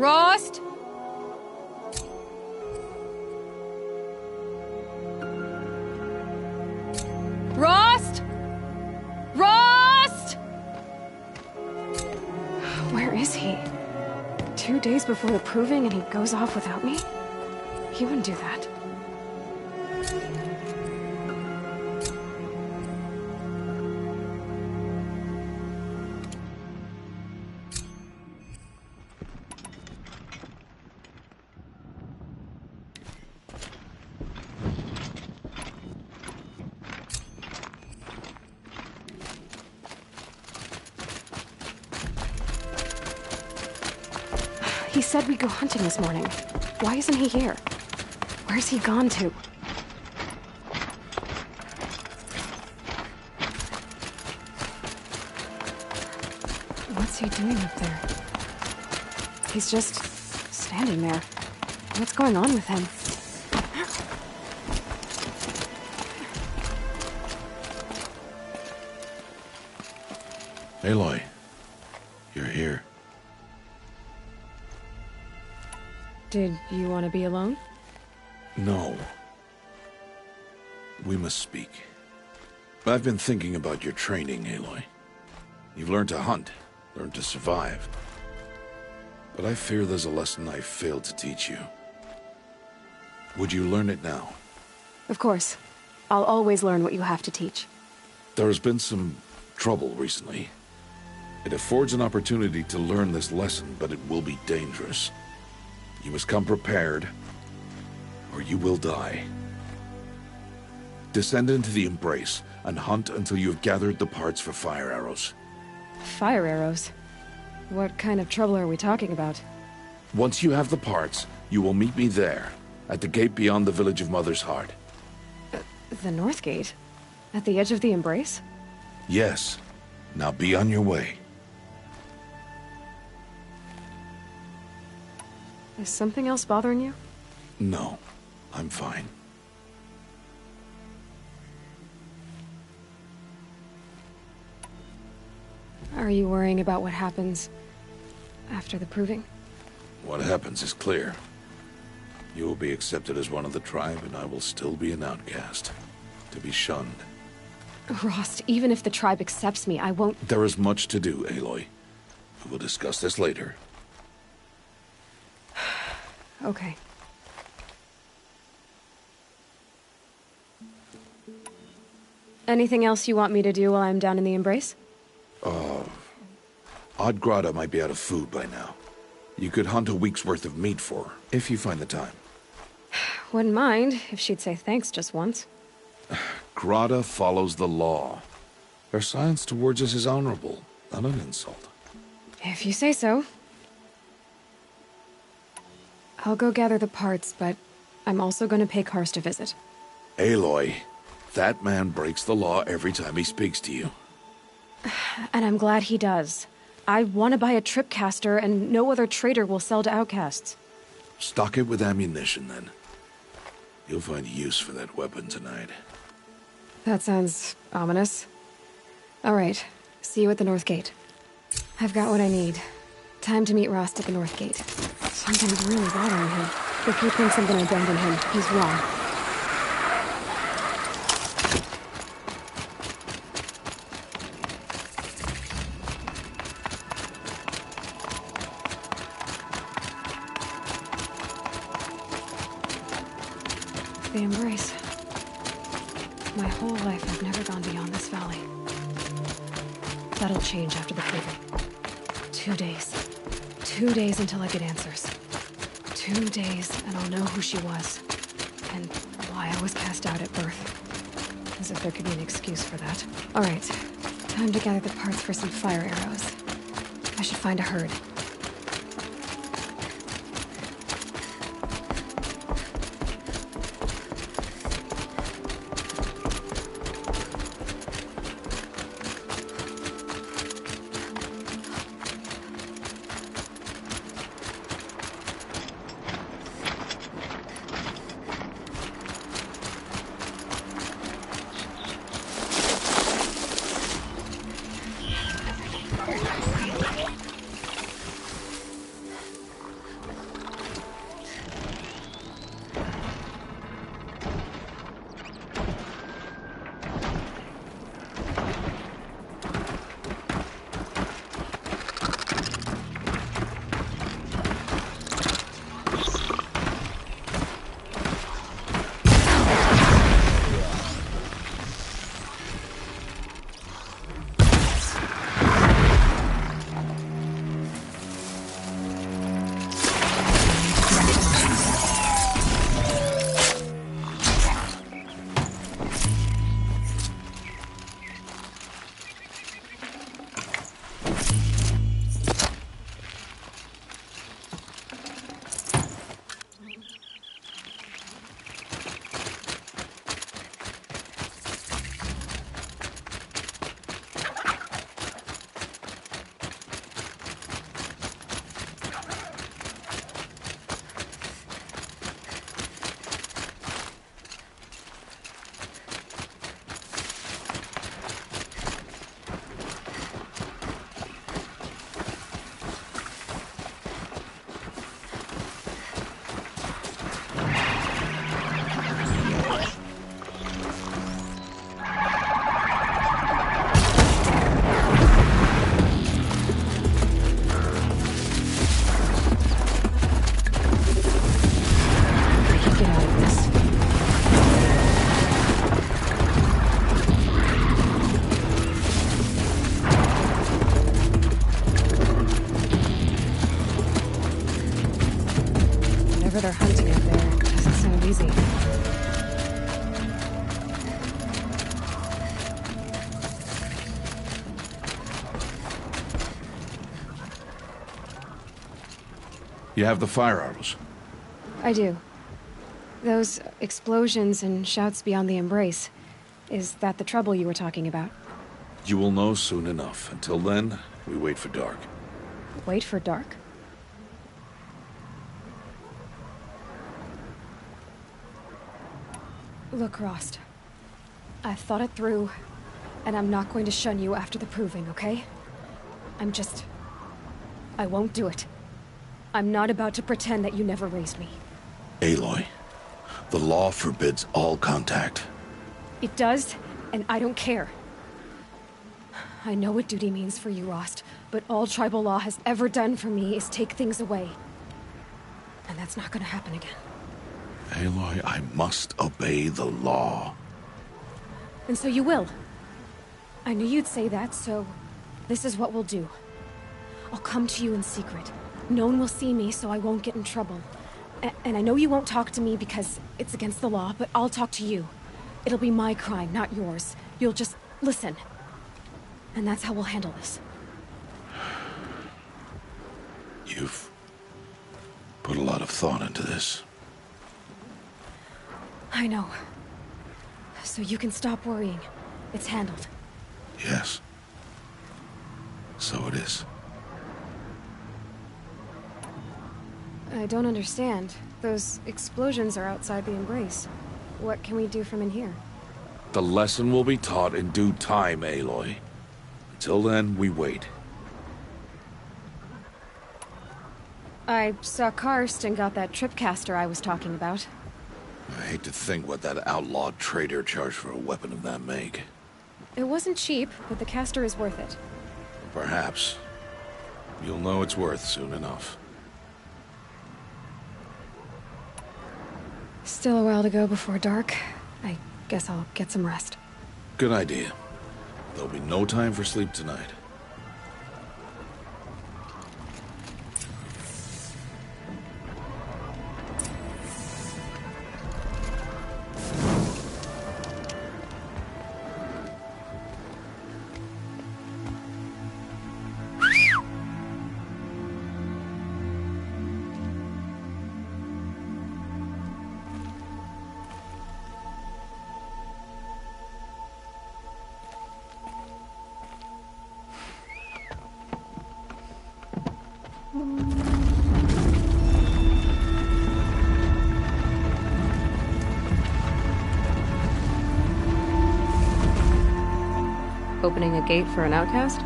Rost? Rost? Rost? Where is he? 2 days before the proving and he goes off without me? He wouldn't do that. He said we'd go hunting this morning. Why isn't he here? Where's he gone to? What's he doing up there? He's just standing there. What's going on with him? Aloy, you're here. Did you want to be alone? No. We must speak. I've been thinking about your training, Aloy. You've learned to hunt, learned to survive. But I fear there's a lesson I failed to teach you. Would you learn it now? Of course. I'll always learn what you have to teach. There has been some trouble recently. It affords an opportunity to learn this lesson, but it will be dangerous. You must come prepared, or you will die. Descend into the Embrace, and hunt until you have gathered the parts for fire arrows. Fire arrows? What kind of trouble are we talking about? Once you have the parts, you will meet me there, at the gate beyond the village of Mother's Heart. The North Gate? At the edge of the Embrace? Yes. Now be on your way. Is something else bothering you? No, I'm fine. Are you worrying about what happens after the proving? What happens is clear. You will be accepted as one of the tribe, and I will still be an outcast, to be shunned. Rost, even if the tribe accepts me, I won't— There is much to do, Aloy. We will discuss this later. Okay. Anything else you want me to do while I'm down in the Embrace? Odgrada might be out of food by now. You could hunt a week's worth of meat for her, if you find the time. Wouldn't mind if she'd say thanks just once. Grada follows the law. Her silence towards us is honorable, not an insult. If you say so. I'll go gather the parts, but I'm also going to pay Karst a visit. Aloy, that man breaks the law every time he speaks to you. And I'm glad he does. I want to buy a tripcaster, and no other trader will sell to outcasts. Stock it with ammunition, then. You'll find use for that weapon tonight. That sounds ominous. All right, see you at the North Gate. I've got what I need. Time to meet Rost at the North Gate. Something's really bothering him. If he thinks I'm gonna abandon him, he's wrong. The Embrace. My whole life I've never gone beyond this valley. That'll change after the proving. 2 days. 2 days until I get answers. 2 days and I'll know who she was. And why I was cast out at birth. As if there could be an excuse for that. Alright, time to gather the parts for some fire arrows. I should find a herd. easy. You have the fire arrows. I do. Those explosions and shouts beyond the embrace. Is that the trouble you were talking about? You will know soon enough. Until then, we wait for dark. Wait for dark? Look, Rost. I've thought it through, and I'm not going to shun you after the proving, okay? I won't do it. I'm not about to pretend that you never raised me. Aloy, the law forbids all contact. It does, and I don't care. I know what duty means for you, Rost, but all tribal law has ever done for me is take things away. And that's not gonna happen again. Aloy, I must obey the law. And so you will. I knew you'd say that, so this is what we'll do. I'll come to you in secret. No one will see me, so I won't get in trouble. And I know you won't talk to me because it's against the law, but I'll talk to you. It'll be my crime, not yours. You'll just listen. And that's how we'll handle this. You've put a lot of thought into this. I know. So you can stop worrying. It's handled. Yes. So it is. I don't understand. Those explosions are outside the embrace. What can we do from in here? The lesson will be taught in due time, Aloy. Until then, we wait. I saw Karst and got that tripcaster I was talking about. I hate to think what that outlawed trader charged for a weapon of that make. It wasn't cheap, but the caster is worth it. Perhaps. You'll know it's worth soon enough. Still a while to go before dark. I guess I'll get some rest. Good idea. There'll be no time for sleep tonight. Opening a gate for an outcast?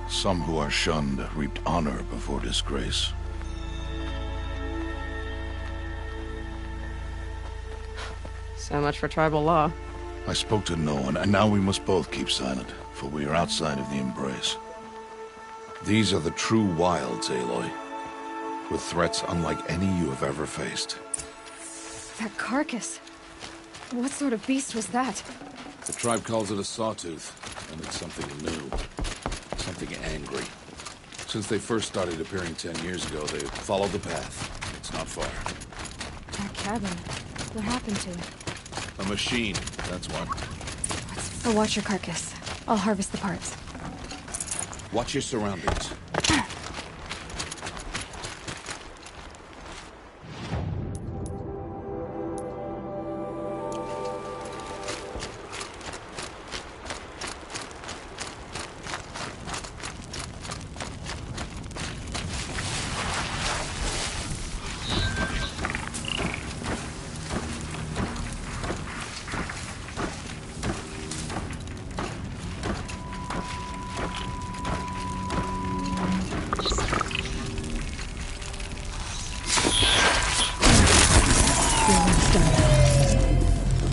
Some who are shunned reaped honor before disgrace. So much for tribal law. I spoke to no one, and now we must both keep silent, for we are outside of the embrace. These are the true wilds, Aloy, with threats unlike any you have ever faced. That carcass. What sort of beast was that? The tribe calls it a sawtooth, and it's something new. Something angry. Since they first started appearing 10 years ago, they've followed the path. It's not far. That cabin. What happened to it? A machine, that's what. I'll watch your carcass. I'll harvest the parts. Watch your surroundings.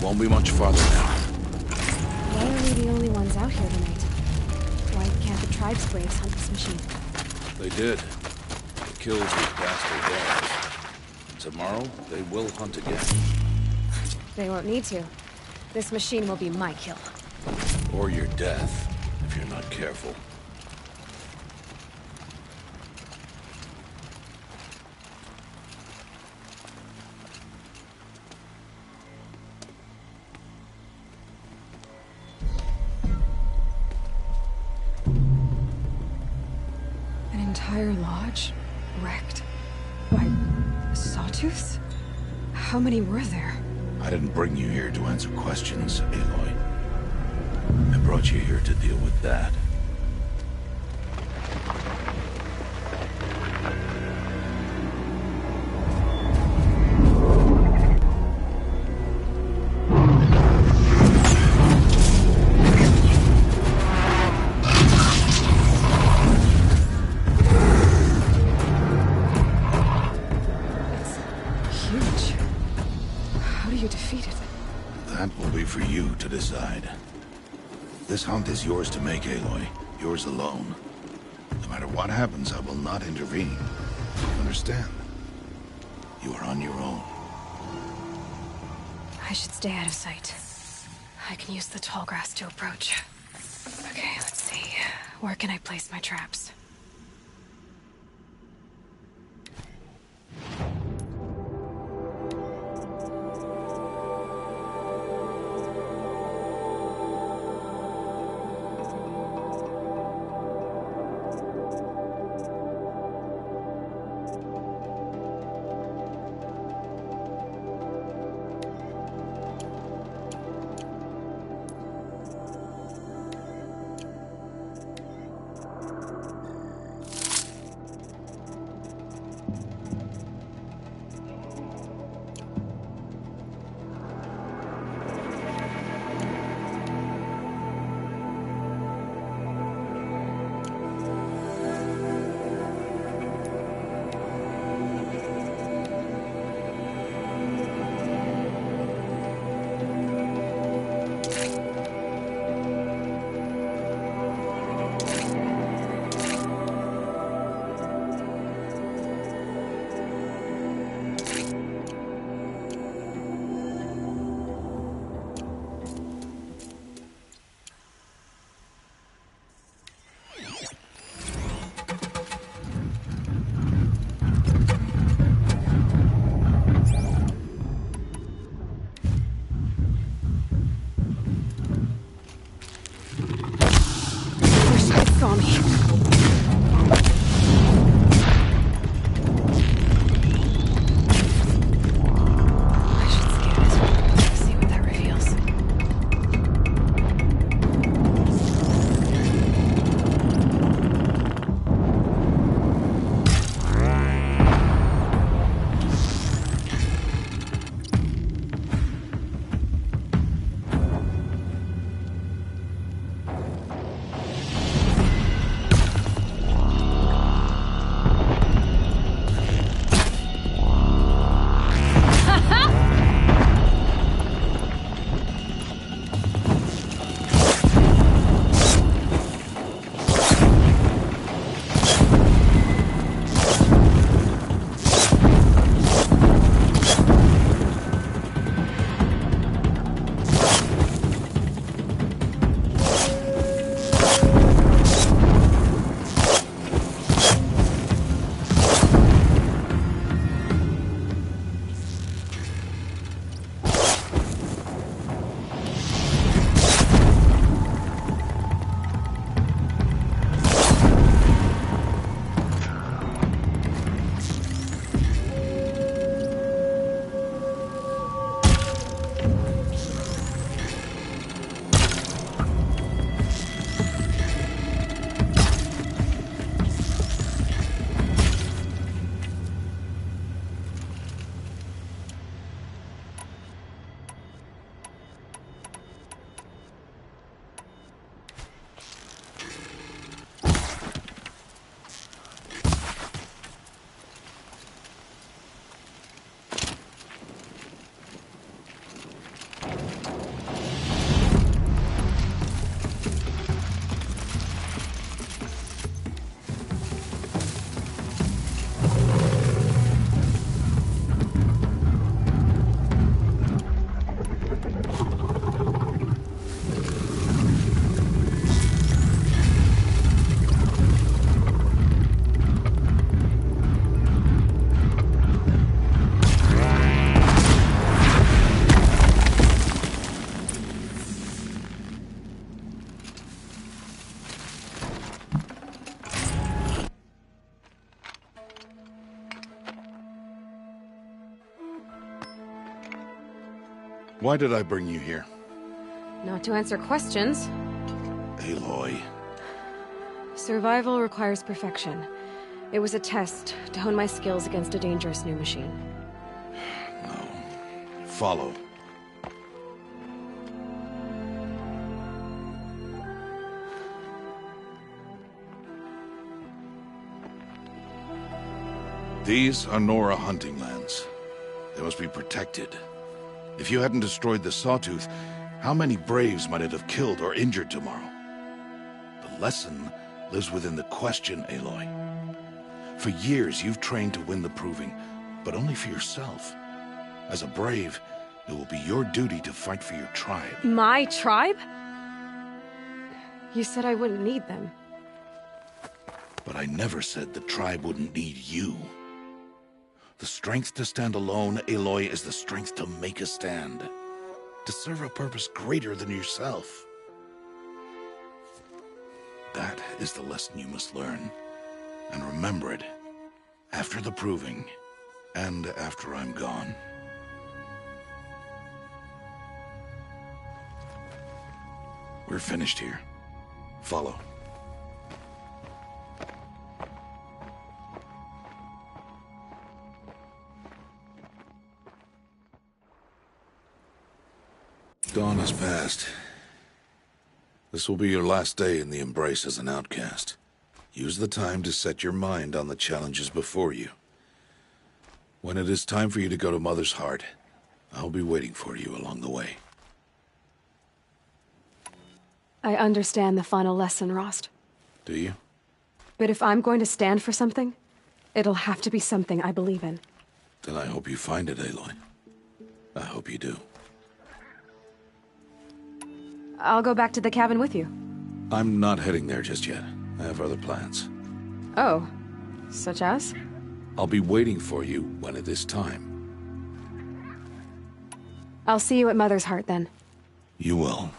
Won't be much farther now. Why are we the only ones out here tonight? Why can't the tribe's braves hunt this machine? They did. The kills we passed their dogs. Tomorrow, they will hunt again. They won't need to. This machine will be my kill. Or your death, if you're not careful. entire lodge wrecked by sawtooths? How many were there? I didn't bring you here to answer questions, Aloy. I brought you here to deal with that. Huge. How do you defeat it? That will be for you to decide. This hunt is yours to make, Aloy. Yours alone. No matter what happens, I will not intervene. You understand? You are on your own. I should stay out of sight. I can use the tall grass to approach. Okay, let's see. Where can I place my traps? Why did I bring you here? Not to answer questions. Aloy. Survival requires perfection. It was a test to hone my skills against a dangerous new machine. No. Follow. These are Nora hunting lands. They must be protected. If you hadn't destroyed the Sawtooth, how many Braves might it have killed or injured tomorrow? The lesson lives within the question, Aloy. For years, you've trained to win the Proving, but only for yourself. As a Brave, it will be your duty to fight for your tribe. My tribe? You said I wouldn't need them. But I never said the tribe wouldn't need you. The strength to stand alone, Aloy, is the strength to make a stand. To serve a purpose greater than yourself. That is the lesson you must learn. And remember it. After the Proving. And after I'm gone. We're finished here. Follow. Dawn has passed. This will be your last day in the Embrace as an outcast. Use the time to set your mind on the challenges before you. When it is time for you to go to Mother's Heart, I'll be waiting for you along the way. I understand the final lesson, Rost. Do you? But if I'm going to stand for something, it'll have to be something I believe in. Then I hope you find it, Aloy. I hope you do. I'll go back to the cabin with you. I'm not heading there just yet. I have other plans. Oh, such as? I'll be waiting for you when it is time. I'll see you at Mother's Heart then. You will.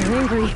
They're angry.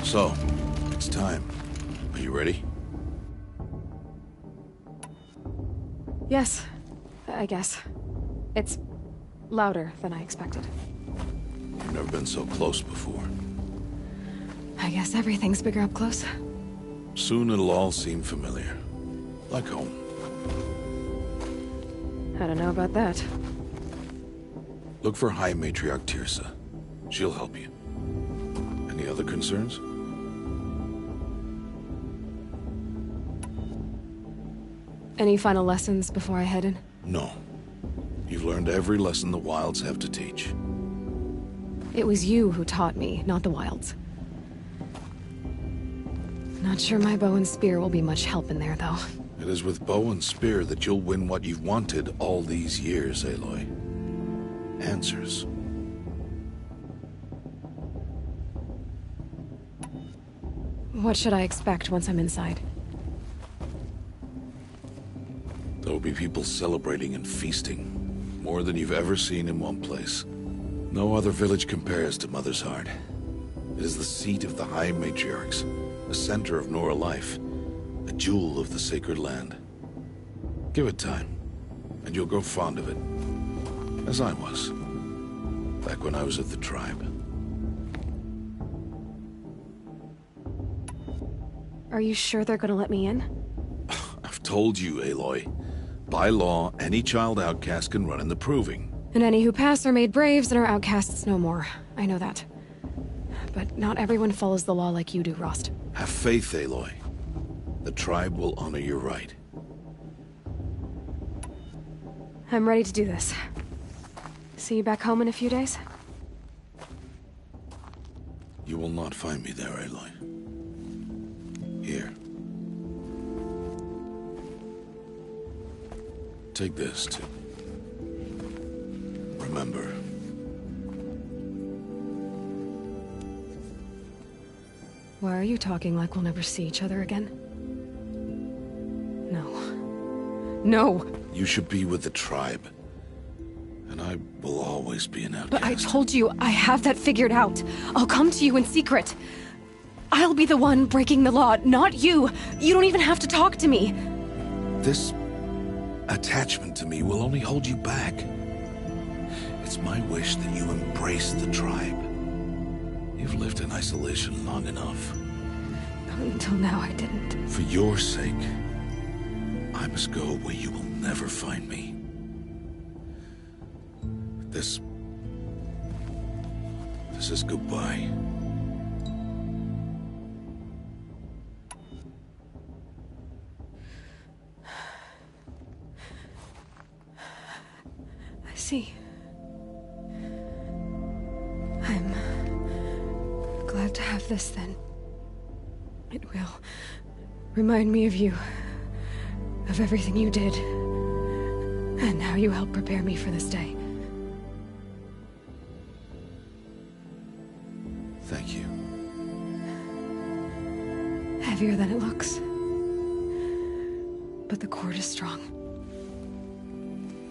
So, it's time. Are you ready? Yes, I guess. It's louder than I expected. You've never been so close before. I guess everything's bigger up close. Soon it'll all seem familiar. Like home. I don't know about that. Look for High Matriarch Teersa. She'll help you. Any other concerns? Any final lessons before I head in? No. You've learned every lesson the Wilds have to teach. It was you who taught me, not the Wilds. Not sure my bow and spear will be much help in there, though. It is with bow and spear that you'll win what you've wanted all these years, Aloy. Answers. What should I expect once I'm inside? There will be people celebrating and feasting. More than you've ever seen in one place. No other village compares to Mother's Heart. It is the seat of the High Matriarchs, the center of Nora life, a jewel of the sacred land. Give it time, and you'll grow fond of it. As I was, back when I was at the tribe. Are you sure they're gonna let me in? I've told you, Aloy. By law, any child outcast can run in the Proving. And any who pass are made braves and are outcasts no more. I know that. But not everyone follows the law like you do, Rost. Have faith, Aloy. The tribe will honor your right. I'm ready to do this. See you back home in a few days? You will not find me there, Aloy. Here. Take this, too. Remember. Why are you talking like we'll never see each other again? No. No! You should be with the tribe. And I will always be an outcast. But I told you, I have that figured out. I'll come to you in secret. I'll be the one breaking the law, not you. You don't even have to talk to me. This attachment to me will only hold you back. It's my wish that you embrace the tribe. You've lived in isolation long enough. Until now, I didn't. For your sake, I must go where you will never find me. This is goodbye. I see. I'm glad to have this, then. It will remind me of you, of everything you did, and how you helped prepare me for this day. Thank you. heavier than it looks. But the cord is strong.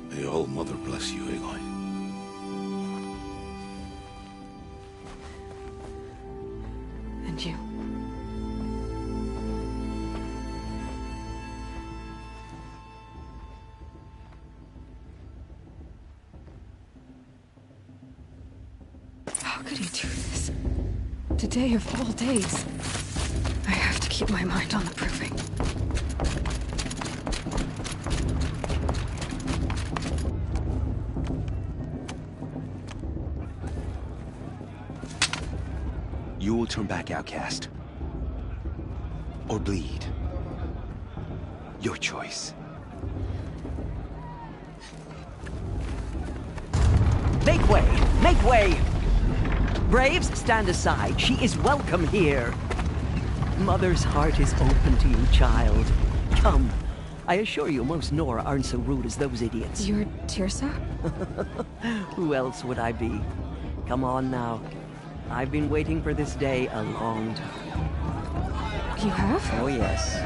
May All Mother bless you, Aloy. And you. How could he do this? Today of all days. I have to keep my mind on the proving. You will turn back, outcast. Or bleed. Your choice. Make way! Make way! Braves, stand aside. She is welcome here. Mother's heart is open to you, child. Come. I assure you, most Nora aren't so rude as those idiots. You're Teersa? Who else would I be? Come on now. I've been waiting for this day a long time. You have? Oh, yes.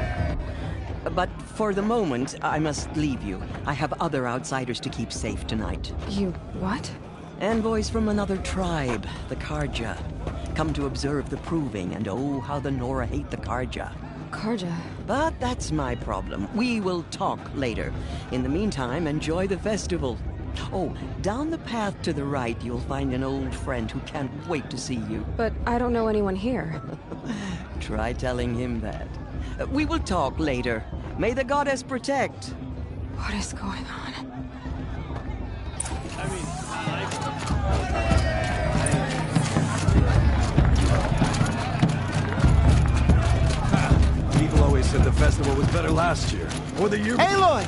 But for the moment, I must leave you. I have other outsiders to keep safe tonight. You what? Envoys from another tribe, the Carja. Come to observe the proving, and oh, how the Nora hate the Carja. Carja? But that's my problem. We will talk later. In the meantime, enjoy the festival. Oh, down the path to the right, you'll find an old friend who can't wait to see you. But I don't know anyone here. Try telling him that. We will talk later. May the goddess protect. What is going on? People always said the festival was better last year. Or the year... Aloy!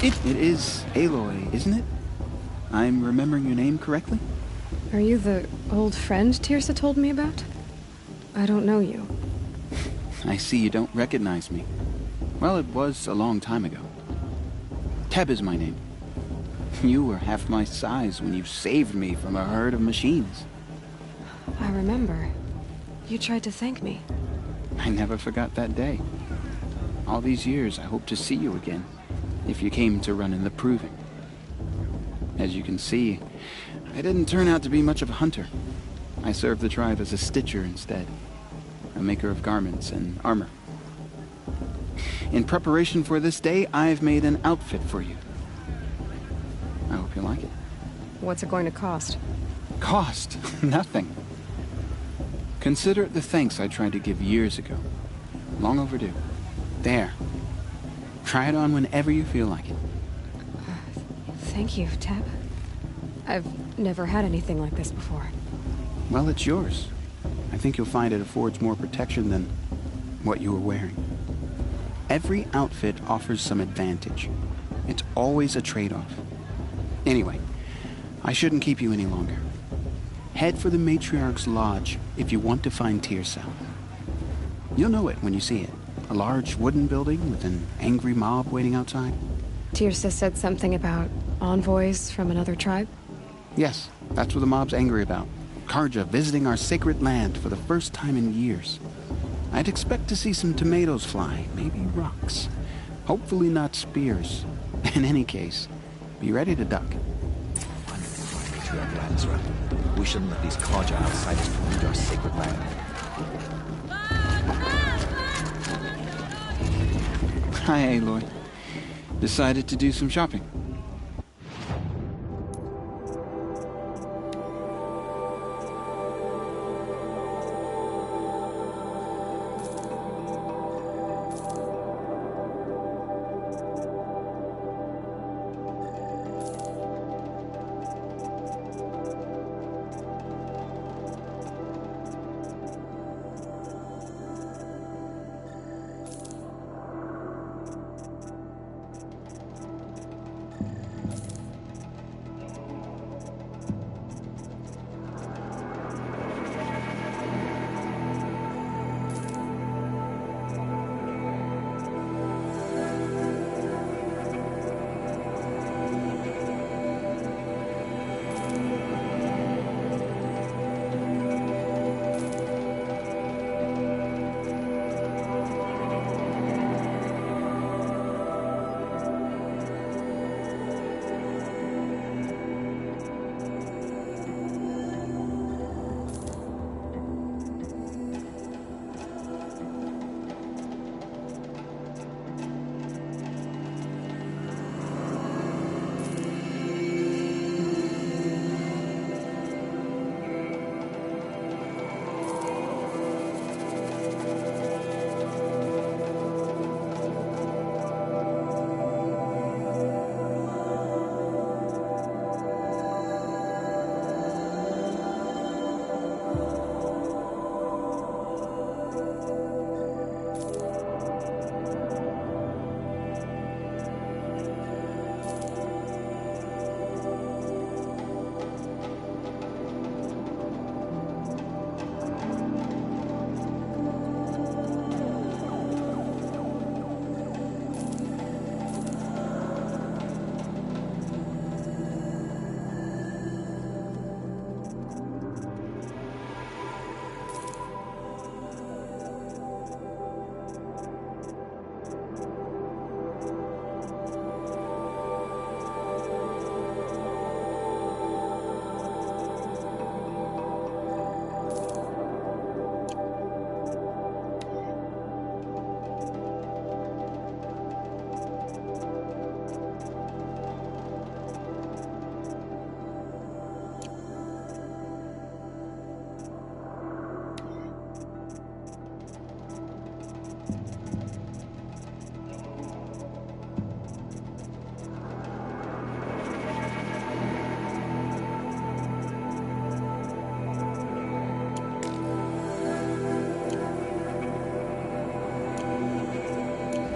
It is Aloy, isn't it? I'm remembering your name correctly? Are you the old friend Teersa told me about? I don't know you. I see you don't recognize me. Well, it was a long time ago. Teb is my name. You were half my size when you saved me from a herd of machines. I remember. You tried to thank me. I never forgot that day. All these years, I hope to see you again, if you came to run in the proving. As you can see, I didn't turn out to be much of a hunter. I served the tribe as a stitcher instead, a maker of garments and armor. In preparation for this day, I've made an outfit for you. I hope you like it. What's it going to cost? Cost? Nothing. Consider it the thanks I tried to give years ago. Long overdue. There. Try it on whenever you feel like it. Thank you, Teb. I've never had anything like this before. Well, it's yours. I think you'll find it affords more protection than what you were wearing. Every outfit offers some advantage. It's always a trade-off. Anyway, I shouldn't keep you any longer. Head for the Matriarch's Lodge if you want to find Teersa. You'll know it when you see it. A large wooden building with an angry mob waiting outside. Teersa said something about envoys from another tribe? Yes, that's what the mob's angry about. Carja visiting our sacred land for the first time in years. I'd expect to see some tomatoes fly, maybe rocks. Hopefully not spears. In any case, be ready to duck. Matriarch Lansra. We shouldn't let these Carja outsiders pollute our sacred land. Hi, Aloy. Decided to do some shopping.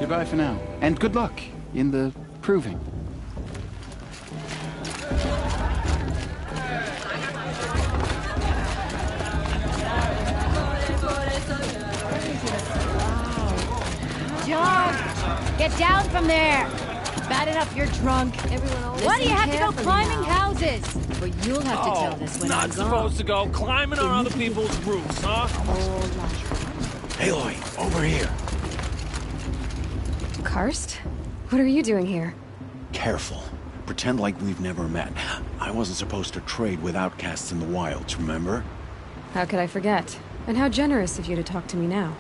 Goodbye for now. And good luck in the proving. John, get down from there. Bad enough you're drunk. Why do you have to go climbing houses? But you'll have to tell this when not I'm supposed to go climbing on other people's roofs, huh? Aloy, over here. Karst? What are you doing here? Careful. Pretend like we've never met. I wasn't supposed to trade with outcasts in the wilds, remember? How could I forget? And how generous of you to talk to me now.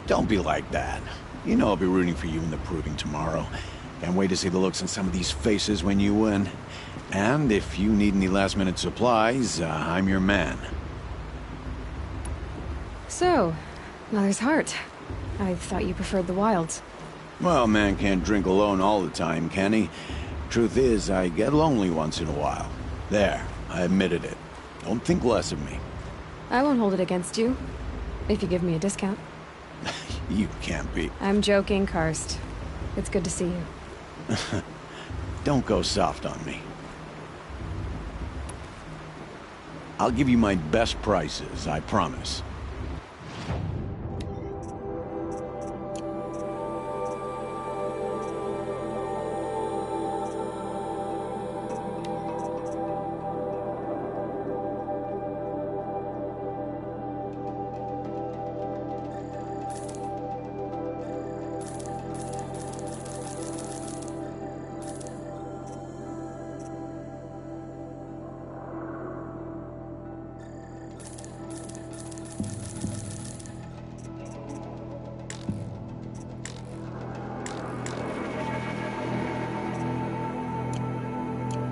Don't be like that. You know I'll be rooting for you in the proving tomorrow. Can't wait to see the looks on some of these faces when you win. And if you need any last-minute supplies, I'm your man. So, Mother's Heart. I thought you preferred the wilds. Well, man can't drink alone all the time, can he? Truth is, I get lonely once in a while. There, I admitted it. Don't think less of me. I won't hold it against you. If you give me a discount. You can't be. I'm joking, Karst. It's good to see you. Don't go soft on me. I'll give you my best prices, I promise.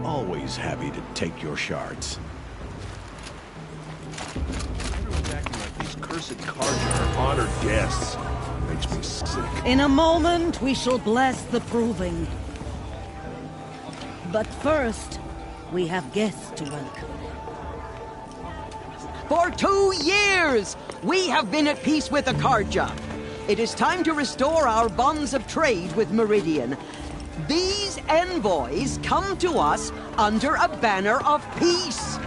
Always happy to take your shards. Everyone's acting like these cursed Carja are honored guests. Makes me sick. In a moment, we shall bless the proving. But first, we have guests to welcome. For 2 years, we have been at peace with the Carja. It is time to restore our bonds of trade with Meridian. These envoys come to us under a banner of peace.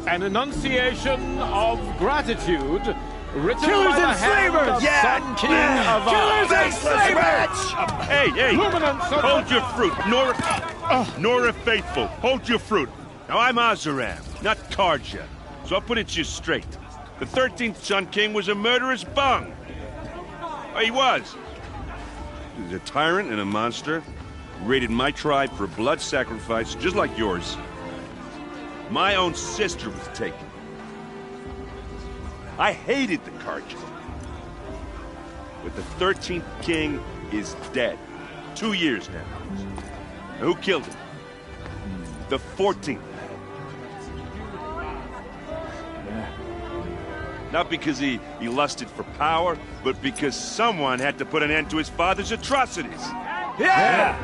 An enunciation of gratitude written Killers by the and hand slavers! of Yeah! Sun King of Killers and Ard. slavers! Hey! Luminance of Hold your fruit, Nora Faithful. Hold your fruit. Now, I'm Oseram, not Carja, so I'll put it to you straight. The 13th Sun King was a murderous bung. Oh, he was. He was a tyrant and a monster. Raided my tribe for blood sacrifice, just like yours. My own sister was taken. I hated the Carja. But the 13th King is dead. 2 years now. And who killed him? The 14th. Not because he lusted for power, but because someone had to put an end to his father's atrocities. Yeah!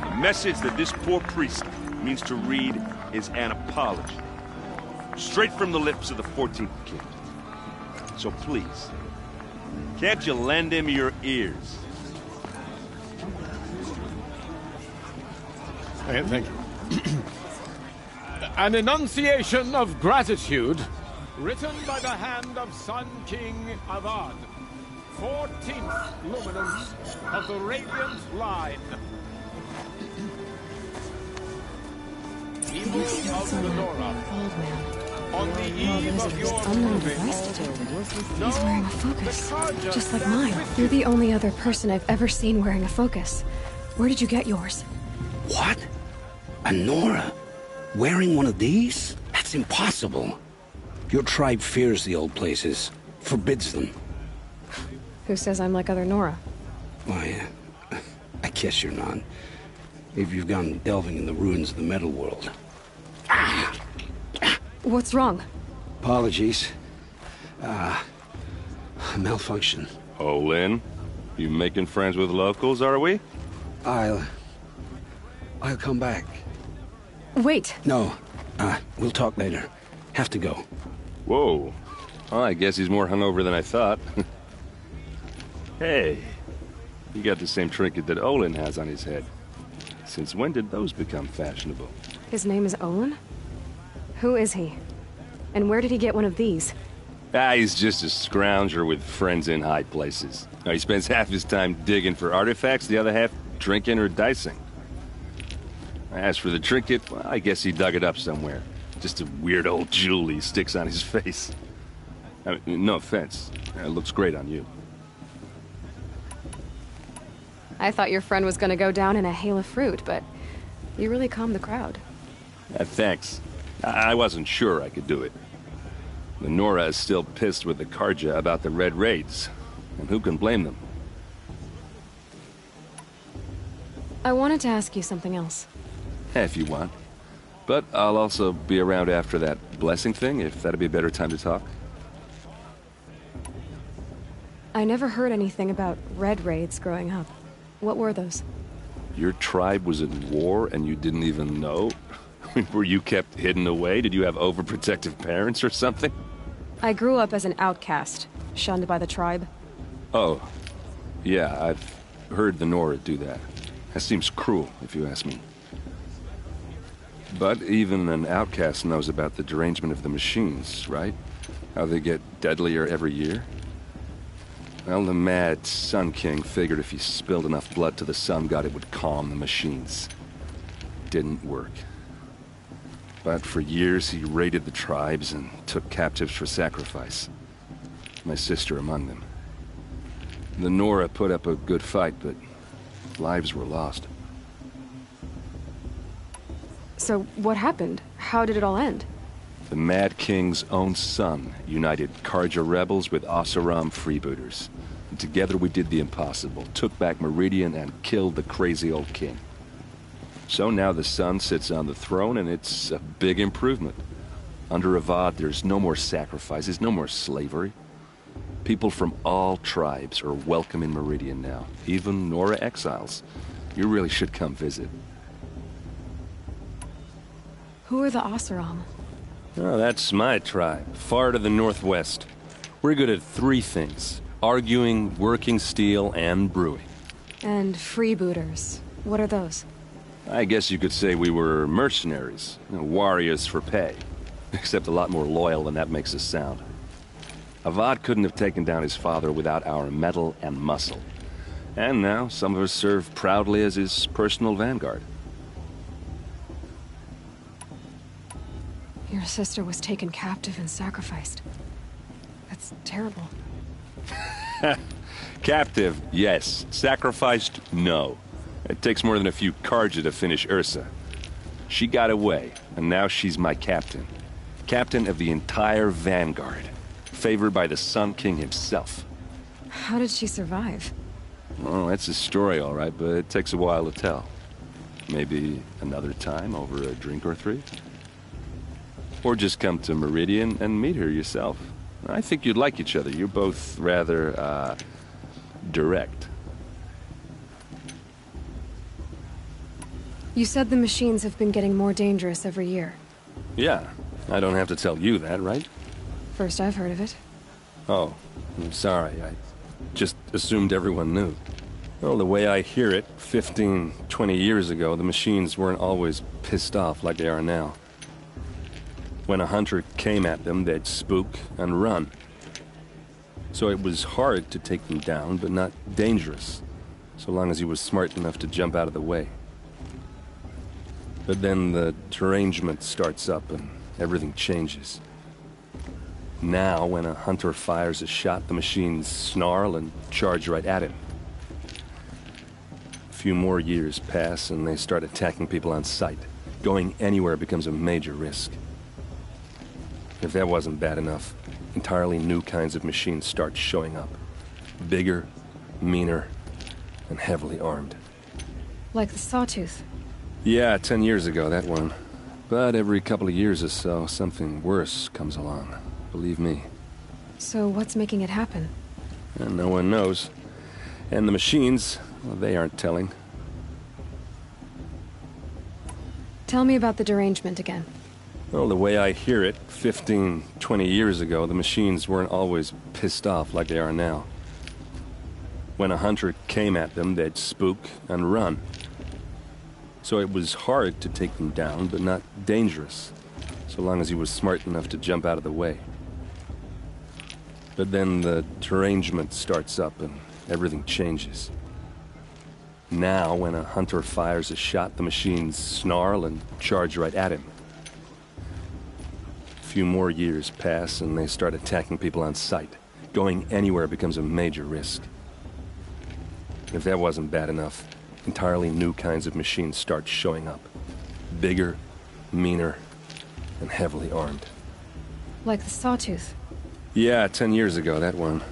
The message that this poor priest means to read is an apology. Straight from the lips of the 14th King. So please, can't you lend him your ears? Thank you. An enunciation of gratitude written by the hand of Sun King of Ard, 14th luminance of the Radiant Line. Evil of the Nora. On the eve of your proving, He's wearing a focus, just like mine. You're the only other person I've ever seen wearing a focus. Where did you get yours? What? A Nora? Wearing one of these? That's impossible. Your tribe fears the old places, forbids them. Who says I'm like other Nora? Why, I guess you're not. If you've gone delving in the ruins of the metal world. What's wrong? Apologies. Malfunction. Oh, Lynn, you making friends with locals, are we? I'll come back. Wait. No, we'll talk later. Have to go. Whoa. Well, I guess he's more hungover than I thought. Hey, you got the same trinket that Olin has on his head. Since when did those become fashionable? His name is Olin? Who is he? And where did he get one of these? He's just a scrounger with friends in high places. He spends half his time digging for artifacts, the other half drinking or dicing. As for the trinket, well, I guess he dug it up somewhere. Just a weird old jewel he sticks on his face. I mean, no offense. It looks great on you. I thought your friend was gonna go down in a hail of fruit, but you really calmed the crowd. Thanks. I wasn't sure I could do it. The Nora is still pissed with the Carja about the Red Raids, and who can blame them? I wanted to ask you something else. If you want. But I'll also be around after that blessing thing, if that'd be a better time to talk. I never heard anything about Red Raids growing up. What were those? Your tribe was in war and you didn't even know? Were you kept hidden away? Did you have overprotective parents or something? I grew up as an outcast, shunned by the tribe. Oh. Yeah, I've heard the Nora do that. That seems cruel, if you ask me. But even an outcast knows about the derangement of the machines, right? How they get deadlier every year? Well, the mad Sun King figured if he spilled enough blood to the Sun God, it would calm the machines. Didn't work. But for years, he raided the tribes and took captives for sacrifice. My sister among them. The Nora put up a good fight, but lives were lost. So what happened? How did it all end? The Mad King's own son united Carja rebels with Oseram freebooters. And together we did the impossible, took back Meridian and killed the crazy old king. So now the son sits on the throne and it's a big improvement. Under Avad there's no more sacrifices, no more slavery. People from all tribes are welcome in Meridian now, even Nora exiles. You really should come visit. Who are the Oseram? Oh, that's my tribe, far to the northwest. We're good at three things: arguing, working steel, and brewing. And freebooters. What are those? I guess you could say we were mercenaries, warriors for pay. Except a lot more loyal than that makes us sound. Avad couldn't have taken down his father without our metal and muscle. And now some of us serve proudly as his personal vanguard. Your sister was taken captive and sacrificed. That's terrible. Captive, yes. Sacrificed, no. It takes more than a few Carja to finish Ursa. She got away, and now she's my captain. Captain of the entire Vanguard. Favored by the Sun King himself. How did she survive? Well, that's a story, all right, but it takes a while to tell. Maybe another time over a drink or three? Or just come to Meridian and meet her yourself. I think you'd like each other. You're both rather, direct. You said the machines have been getting more dangerous every year. Yeah, I don't have to tell you that, right? First I've heard of it. Oh, I'm sorry. I just assumed everyone knew. Well, the way I hear it, 15, 20 years ago, the machines weren't always pissed off like they are now. When a hunter came at them, they'd spook and run. So it was hard to take them down, but not dangerous, so long as he was smart enough to jump out of the way. But then the derangement starts up and everything changes. Now, when a hunter fires a shot, the machines snarl and charge right at him. A few more years pass and they start attacking people on sight. Going anywhere becomes a major risk. If that wasn't bad enough, entirely new kinds of machines start showing up. Bigger, meaner, and heavily armed. Like the Sawtooth? Yeah, 10 years ago, that one. But every couple of years or so, something worse comes along. Believe me. So what's making it happen? And no one knows. And the machines, well, they aren't telling. Tell me about the derangement again. Well, the way I hear it, 15, 20 years ago, the machines weren't always pissed off like they are now. When a hunter came at them, they'd spook and run. So it was hard to take them down, but not dangerous, so long as he was smart enough to jump out of the way. But then the derangement starts up and everything changes. Now, when a hunter fires a shot, the machines snarl and charge right at him. A few more years pass and they start attacking people on sight. Going anywhere becomes a major risk. If that wasn't bad enough, entirely new kinds of machines start showing up. Bigger, meaner, and heavily armed. Like the Sawtooth. Yeah, 10 years ago, that one.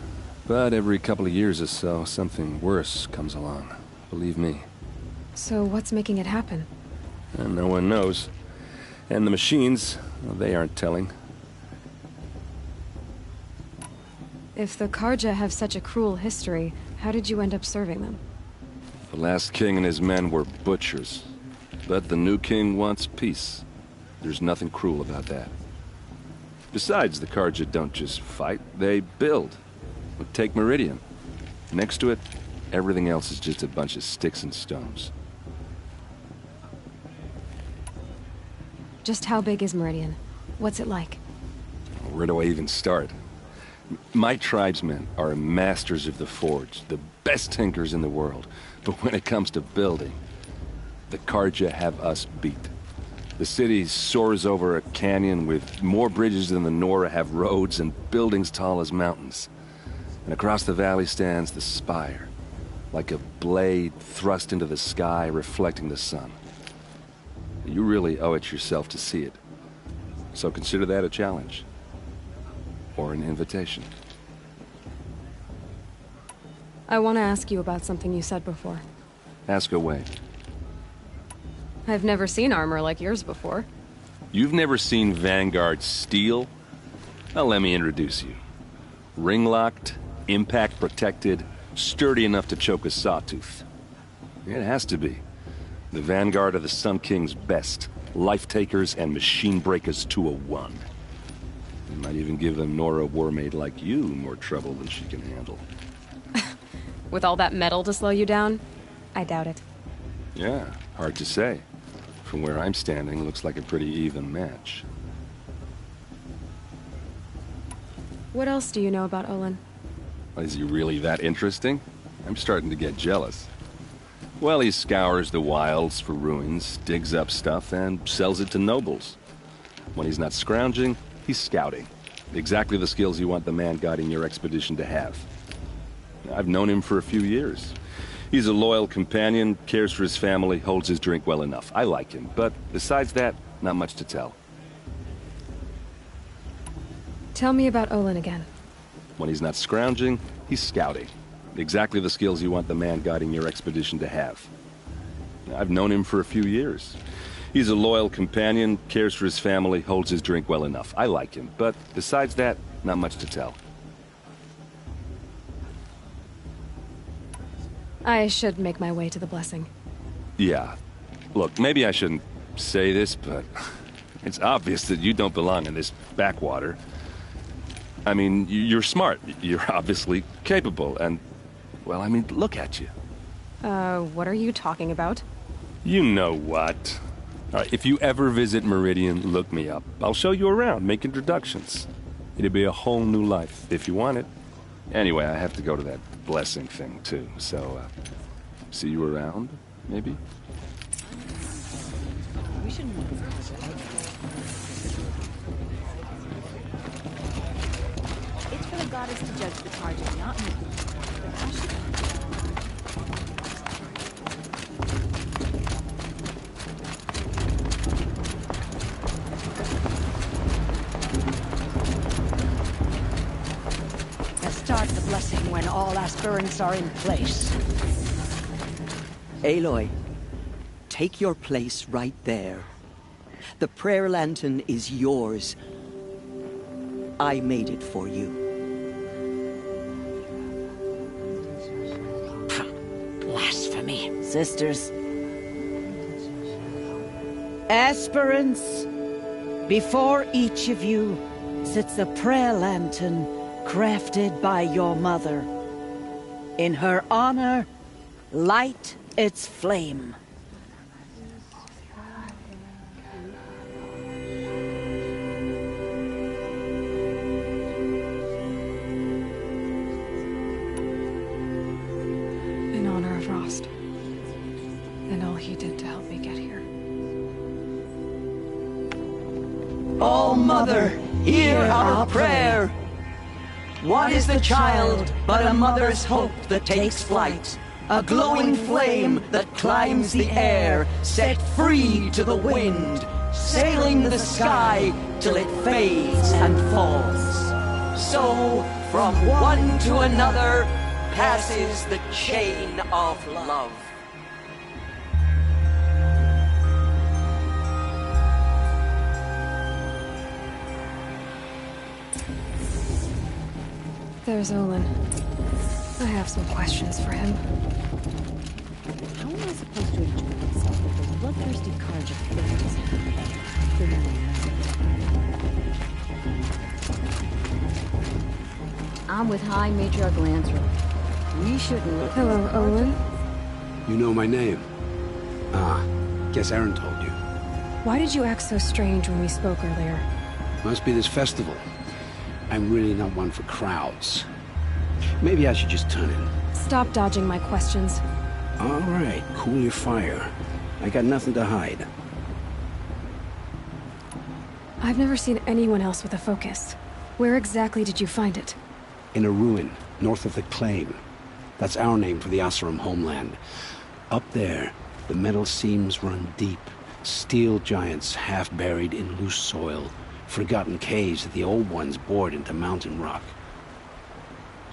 But every couple of years or so, something worse comes along. Believe me. So what's making it happen? And no one knows. And the machines, well, they aren't telling. If the Carja have such a cruel history, how did you end up serving them? The last king and his men were butchers. But the new king wants peace. There's nothing cruel about that. Besides, the Carja don't just fight, they build. Take Meridian. Next to it, everything else is just a bunch of sticks and stones. Just how big is Meridian? What's it like? Where do I even start? My tribesmen are masters of the forge, the best tinkers in the world. But when it comes to building, the Carja have us beat. The city soars over a canyon with more bridges than the Nora have roads and buildings tall as mountains. And across the valley stands the spire, like a blade thrust into the sky reflecting the sun. You really owe it yourself to see it. So consider that a challenge. Or an invitation. I want to ask you about something you said before. Ask away. I've never seen armor like yours before. You've never seen Vanguard steel? Well, let me introduce you. Ring-locked, impact-protected, sturdy enough to choke a sawtooth. It has to be. The Vanguard of the Sun King's best. Life-takers and machine-breakers to a one. You might even give a Nora warmaid like you more trouble than she can handle. With all that metal to slow you down? I doubt it. Yeah, hard to say. From where I'm standing, looks like a pretty even match. What else do you know about Olin? Is he really that interesting? I'm starting to get jealous. Well, he scours the wilds for ruins, digs up stuff, and sells it to nobles. When he's not scrounging, he's scouting. Exactly the skills you want the man guiding your expedition to have. I've known him for a few years. He's a loyal companion, cares for his family, holds his drink well enough. I like him, but besides that, not much to tell. Tell me about Olin again. When he's not scrounging, he's scouting. Exactly the skills you want the man guiding your expedition to have. I've known him for a few years. He's a loyal companion, cares for his family, holds his drink well enough. I like him, but besides that, not much to tell. I should make my way to the blessing. Yeah. Look, maybe I shouldn't say this, but it's obvious that you don't belong in this backwater. I mean, you're smart. You're obviously capable, and, well, I mean, look at you. What are you talking about? You know what. All right, if you ever visit Meridian, look me up. I'll show you around, make introductions. It'll be a whole new life, if you want it. Anyway, I have to go to that blessing thing, too, so, see you around, maybe? We shouldn't want to. It's for the goddess to judge the Carja, not me. But how should Start the blessing when all aspirants are in place. Aloy, take your place right there. The prayer lantern is yours. I made it for you. Blasphemy. Sisters. Aspirants, Before each of you sits a prayer lantern crafted by your mother. In her honor, light its flame. In honor of Rost. And all he did to help me get here. Oh, Mother, hear our prayer. What is the child but a mother's hope that takes flight? A glowing flame that climbs the air, set free to the wind, sailing the sky till it fades and falls. So, from one to another, passes the chain of love. There's Olin. I have some questions for him. How am I supposed to enjoy myself with those bloodthirsty Carja flippers? I'm with High Matriarch Lansra. We shouldn't look. Hello, Olin. You know my name? Ah, guess Aaron told you. Why did you act so strange when we spoke earlier? Must be this festival. I'm really not one for crowds. Maybe I should just turn in. Stop dodging my questions. All right, cool your fire. I got nothing to hide. I've never seen anyone else with a focus. Where exactly did you find it? In a ruin, north of the Claim. That's our name for the Oseram homeland. Up there, the metal seams run deep. Steel giants half buried in loose soil. Forgotten caves that the old ones bored into mountain rock.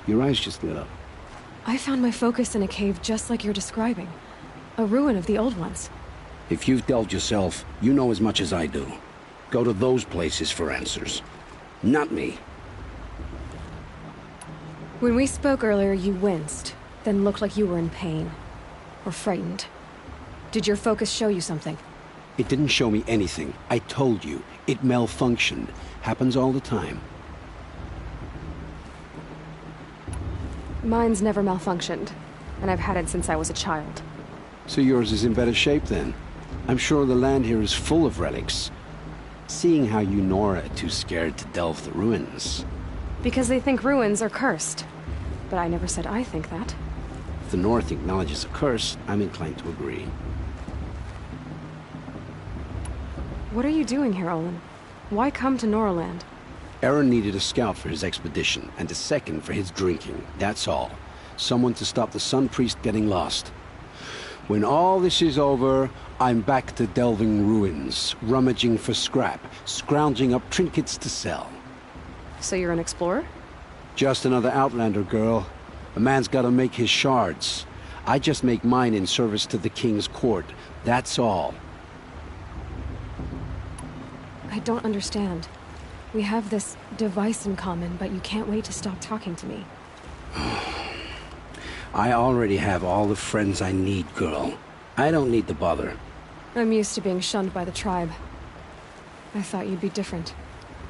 Your eyes just lit up. I found my focus in a cave just like you're describing. A ruin of the old ones. If you've delved yourself, you know as much as I do. Go to those places for answers. Not me. When we spoke earlier, you winced, then looked like you were in pain. Or frightened. Did your focus show you something? It didn't show me anything. I told you. It malfunctioned. Happens all the time. Mine's never malfunctioned, and I've had it since I was a child. So yours is in better shape then. I'm sure the land here is full of relics. Seeing how you Nora are too scared to delve the ruins. Because they think ruins are cursed. But I never said I think that. If the North acknowledges a curse, I'm inclined to agree. What are you doing here, Olin? Why come to Noraland? Aaron needed a scout for his expedition, and a second for his drinking. That's all. Someone to stop the Sun Priest getting lost. When all this is over, I'm back to delving ruins, rummaging for scrap, scrounging up trinkets to sell. So you're an explorer? Just another Outlander, girl. A man's gotta make his shards. I just make mine in service to the King's court. That's all. I don't understand. We have this device in common, but you can't wait to stop talking to me. I already have all the friends I need, girl. I don't need the bother. I'm used to being shunned by the tribe. I thought you'd be different.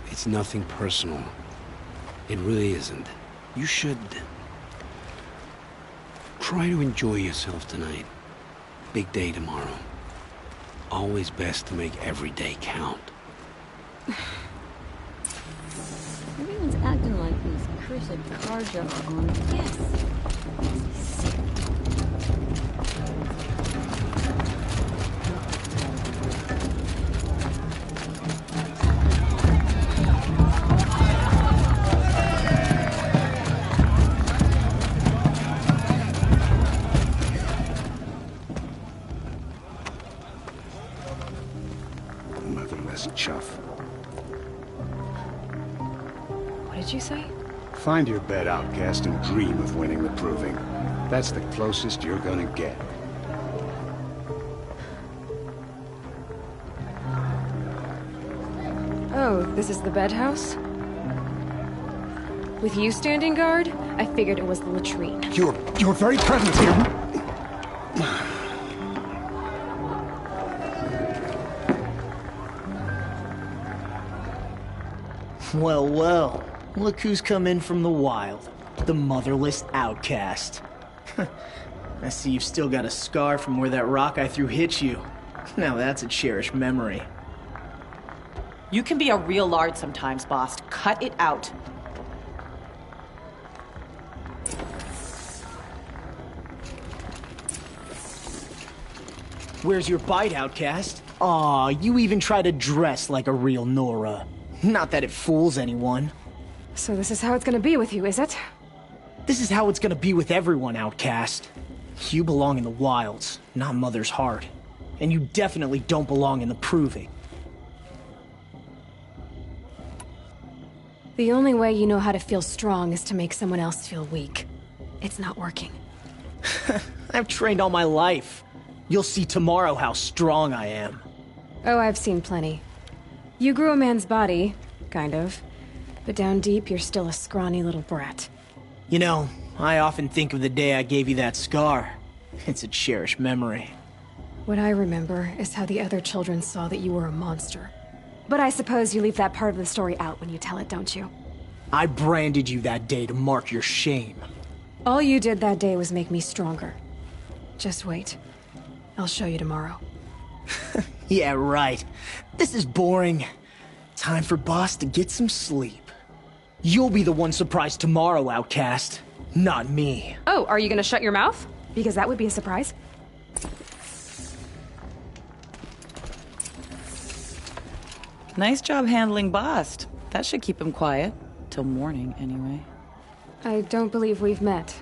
It's nothing personal. It really isn't. You should... try to enjoy yourself tonight. Big day tomorrow. Always best to make every day count. Everyone's acting like these cursed Carja are on. Yes. Motherless chuff. What did you say? Find your bed, outcast, and dream of winning the proving. That's the closest you're gonna get. Oh, this is the bedhouse? With you standing guard, I figured it was the latrine. Your very presence here... Well, well. Look who's come in from the wild. The motherless outcast. I see you've still got a scar from where that rock I threw hit you. Now that's a cherished memory. You can be a real lard sometimes, boss. Cut it out. Where's your bite, outcast? Aw, you even try to dress like a real Nora. Not that it fools anyone. So this is how it's gonna be with you, is it? This is how it's gonna be with everyone, outcast. You belong in the wilds, not Mother's heart. And you definitely don't belong in the proving. The only way you know how to feel strong is to make someone else feel weak. It's not working. I've trained all my life. You'll see tomorrow how strong I am. Oh, I've seen plenty. You grew a man's body, kind of. But down deep, you're still a scrawny little brat. You know, I often think of the day I gave you that scar. It's a cherished memory. What I remember is how the other children saw that you were a monster. But I suppose you leave that part of the story out when you tell it, don't you? I branded you that day to mark your shame. All you did that day was make me stronger. Just wait. I'll show you tomorrow. Yeah, right. This is boring. Time for Boss to get some sleep. You'll be the one surprised tomorrow, outcast. Not me. Oh, are you gonna shut your mouth? Because that would be a surprise. Nice job handling Bast. That should keep him quiet. Till morning, anyway. I don't believe we've met.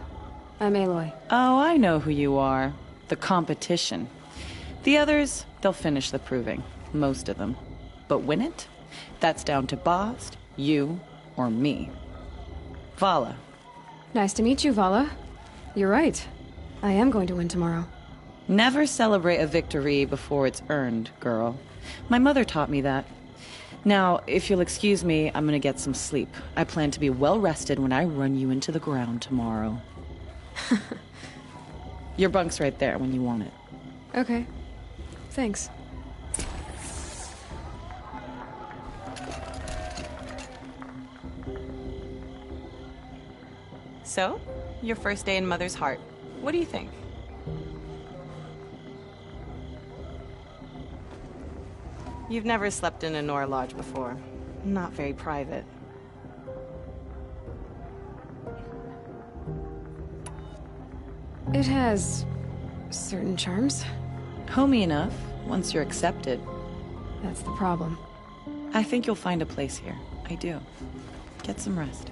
I'm Aloy. Oh, I know who you are. The competition. The others, they'll finish the proving. Most of them. But win it? That's down to Bast, you, or me. Vala. Nice to meet you, Vala. You're right. I am going to win tomorrow. Never celebrate a victory before it's earned, girl. My mother taught me that. Now, if you'll excuse me, I'm gonna get some sleep. I plan to be well rested when I run you into the ground tomorrow. Your bunk's right there when you want it. Okay. Thanks. So, your first day in Mother's heart. What do you think? You've never slept in a Nora lodge before. Not very private. It has certain charms. Homey enough, once you're accepted. That's the problem. I think you'll find a place here. I do. Get some rest.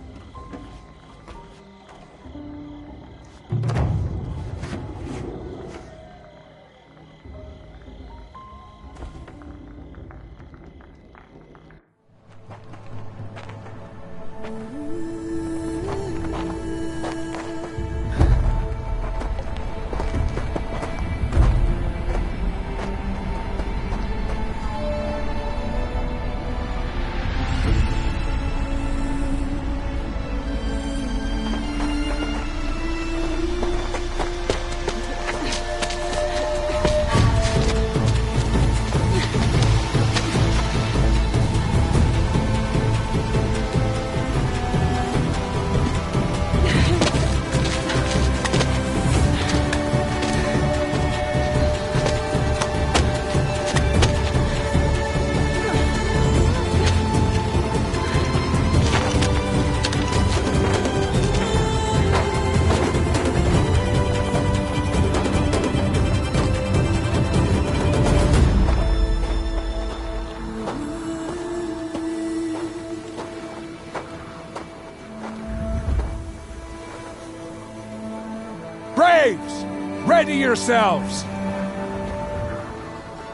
Braves! Ready yourselves!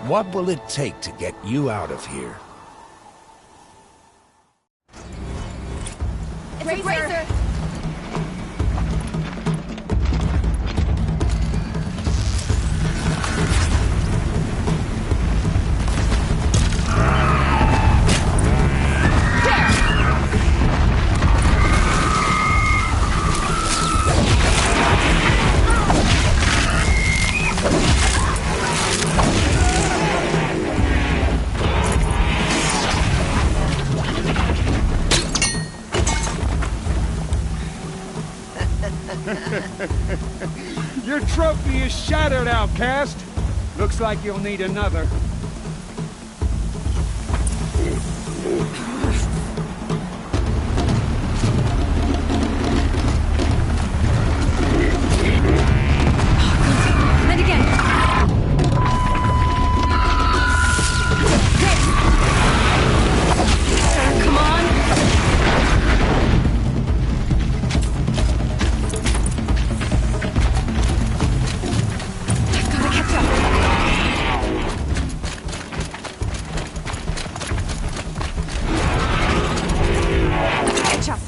What will it take to get you out of here? It's a bracer! Your trophy is shattered, outcast. Looks like you'll need another. And again. Come on. I've gotta catch up. Catch up.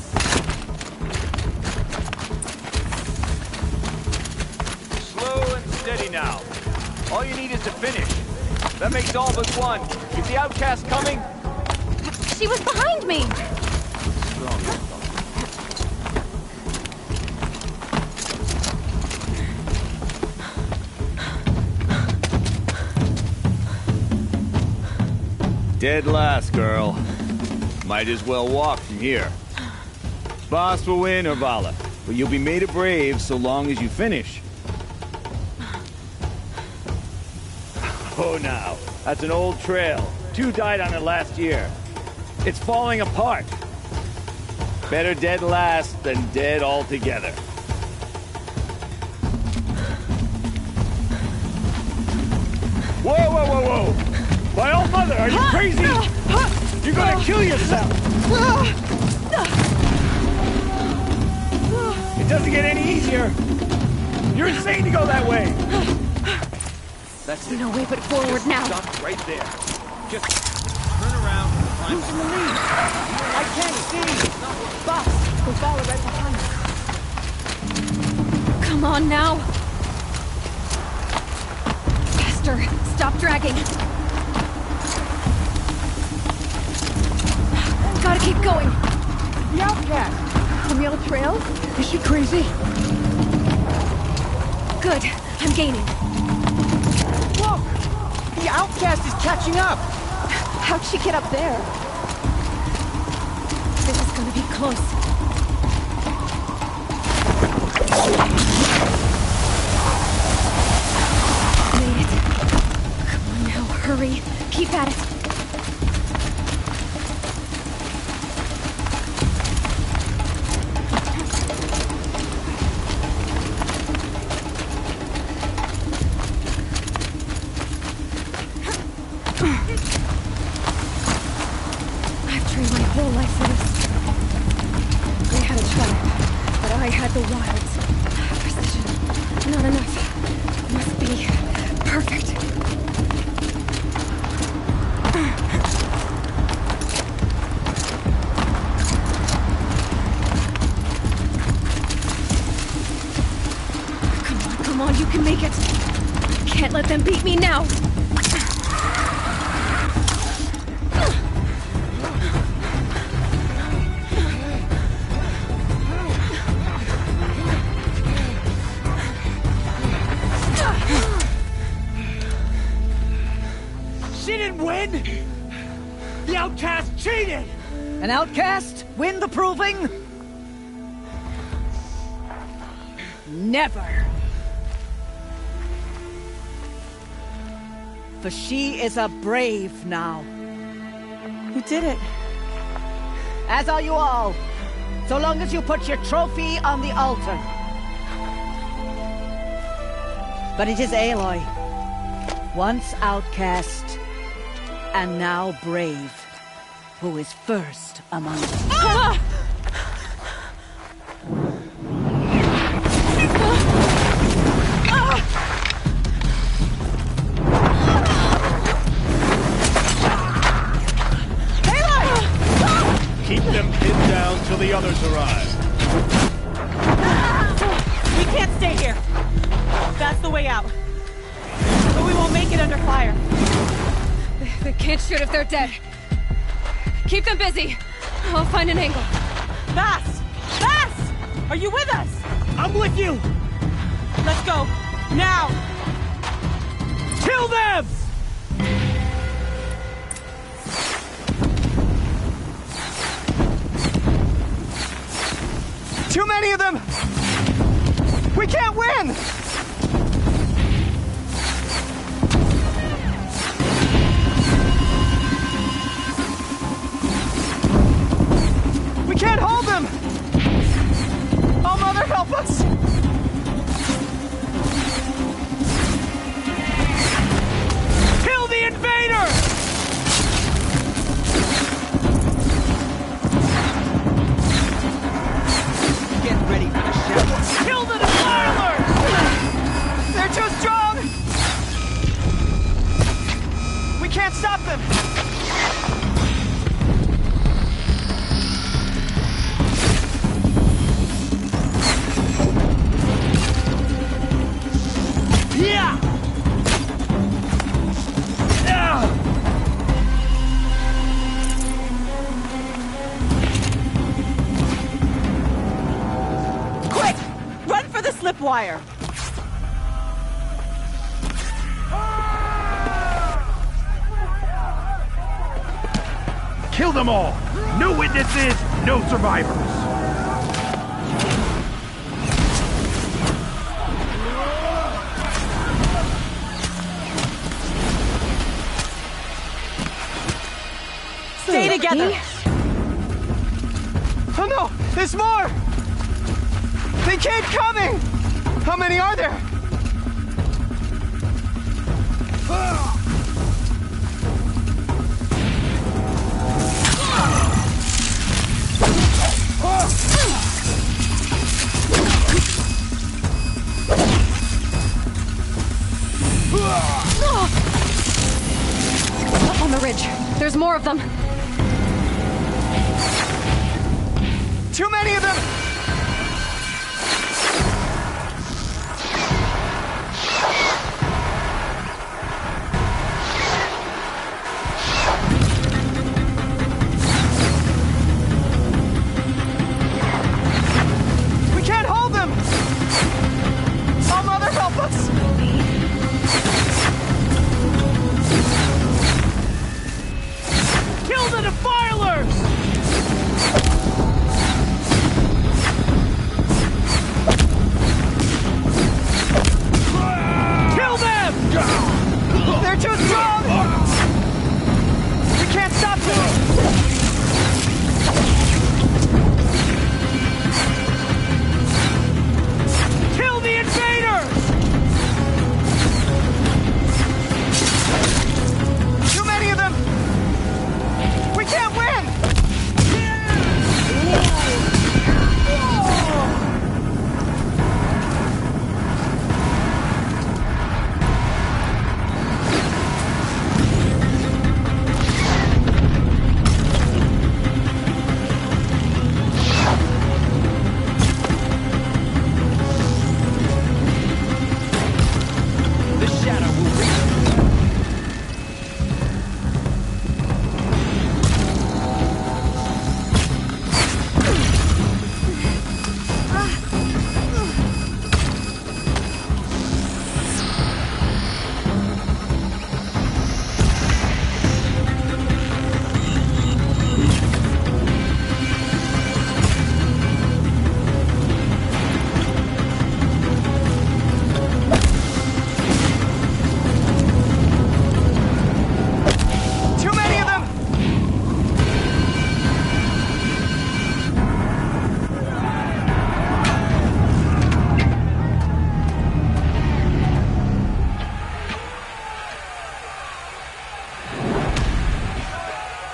Slow and steady now. All you need is to finish. That makes all but one. Is the outcast coming? She was behind me. Dead last, girl. Might as well walk from here. Boss will win, or Vala, but you'll be made a brave so long as you finish. Oh, now, that's an old trail. 2 died on it last year. It's falling apart. Better dead last than dead altogether. Whoa, whoa, whoa, whoa! My old mother, are you crazy? You're gonna kill yourself! It doesn't get any easier! You're insane to go that way! That's it. No way but forward now. Stop right there. Just turn around and climb. Who's in the lead? I can't see! Boss, we'll follow right behind. Come on now. Faster. Stop dragging. Gotta keep going. The outcast! From the old trail? Is she crazy? Good. I'm gaining. Look! The outcast is catching up! How'd she get up there? This is gonna be close. Made it. Come on now, hurry. Keep at it. I've trained my whole life for this. We had a tribe, but I had the wilds. Precision. Not enough. Must be perfect. Come on, you can make it. Can't let them beat me now. She didn't win! The outcast cheated! An outcast win the proving? Never. For she is a brave now. You did it. As are you all. So long as you put your trophy on the altar. But it is Aloy. Once outcast, and now brave, who is first among us. Ah! Keep them pinned down till the others arrive. We can't stay here. That's the way out. But we won't make it under fire. They can't shoot if they're dead. Keep them busy. I'll find an angle. Bass! Bass! Are you with us? I'm with you! Let's go. Now! Kill them! Too many of them! We can't win! We can't hold them! Oh, Mother, help us! Kill the invader! Get ready for the shadow. Kill the Defiler! They're too strong! We can't stop them! Yeah! Quick! Run for the slip wire! Kill them all! No witnesses, no survivors! Stay together! Oh no! There's more! They keep coming! How many are there? Up on the ridge. There's more of them. Too many of them! We can't hold them! Oh, Mother, help us! Kill the Defilers! Kill them! They're too strong! We can't stop them! Kill the invaders! Too many of them! We can't win! The shadow will reach. Too many of them!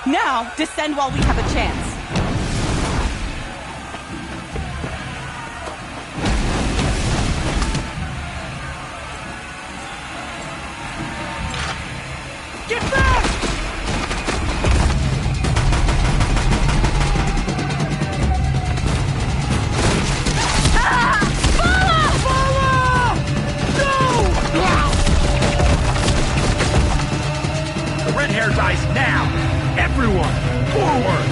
Now, descend while we have a chance. Get back! The red hair dies now! Everyone, forward!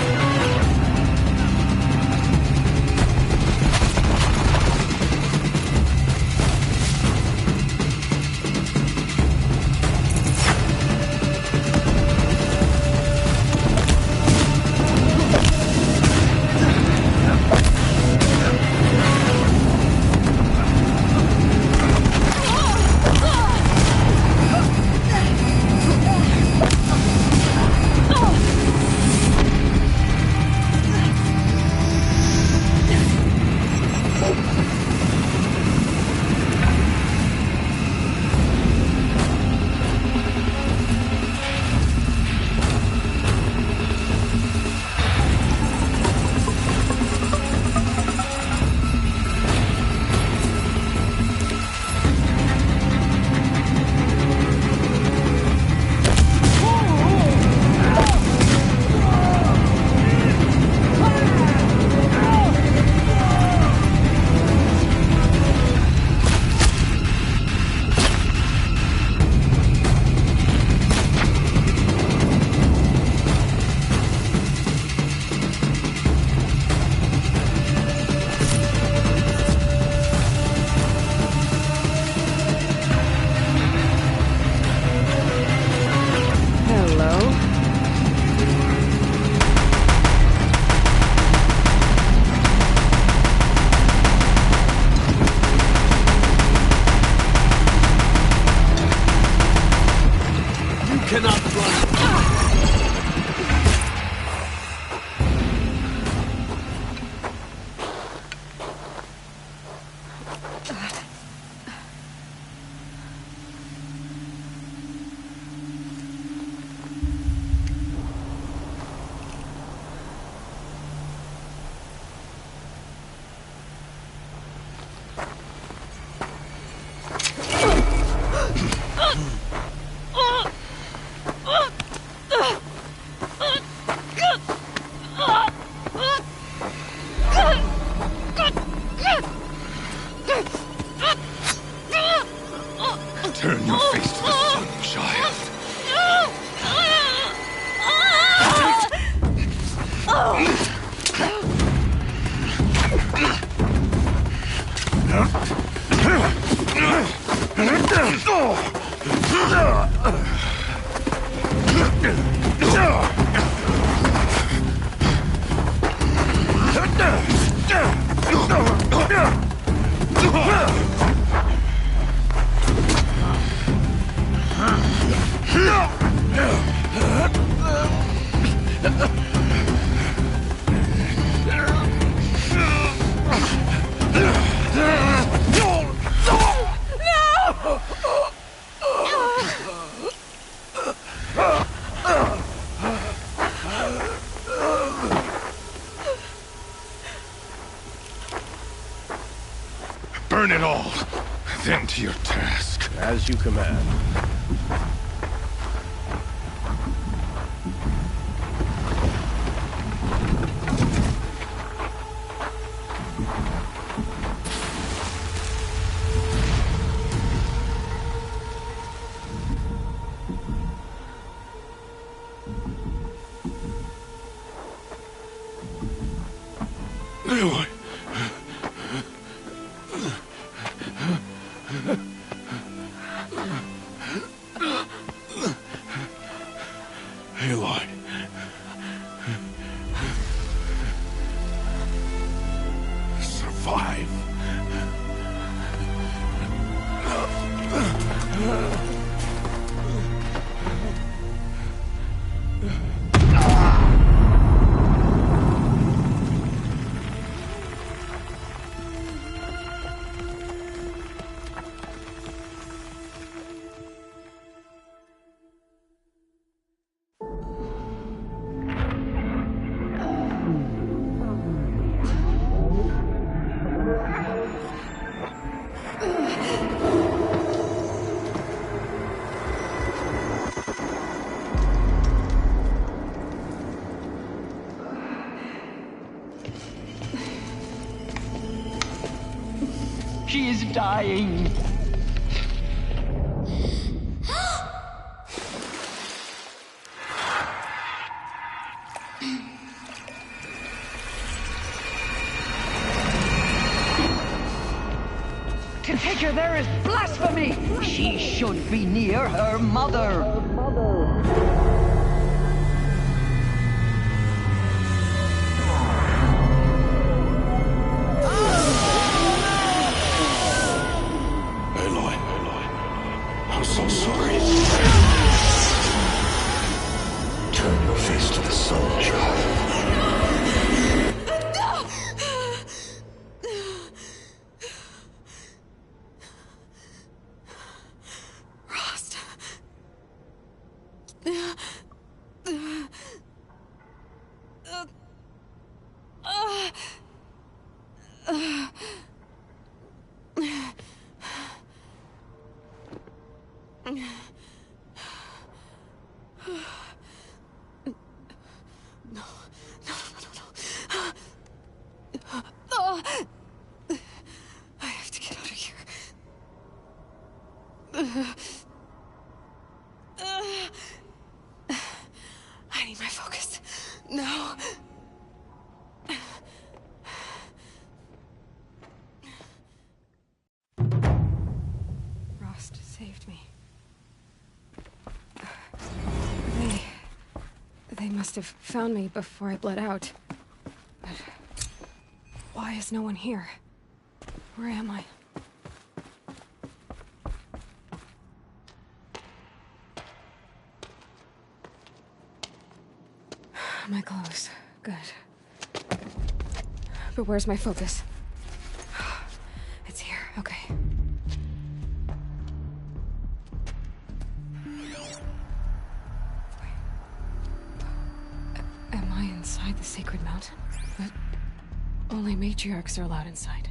Burn it all, then to your task. As you command. Aloy! Aloy. Survive. She is dying. To take her there is blasphemy. She should be near her mother. I'm so sorry. Turn your face to the sun, child. Rost. I have to get out of here. I need my focus. No. Rost saved me. They must have found me before I bled out. But why is no one here? Where am I? My clothes. Good. But where's my focus? It's here. Okay. Am I inside the sacred mountain? But only matriarchs are allowed inside.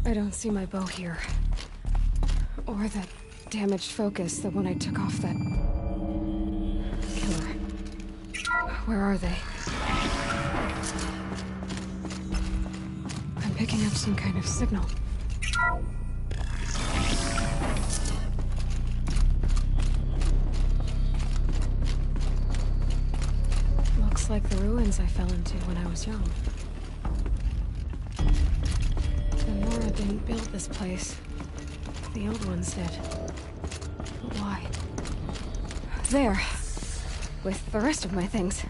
I don't see my bow here. Or that damaged focus, the one I took off that killer. Where are they? I'm picking up some kind of signal. Looks like the ruins I fell into when I was young. The Nora didn't build this place. The old ones did. But why? There. With the rest of my things.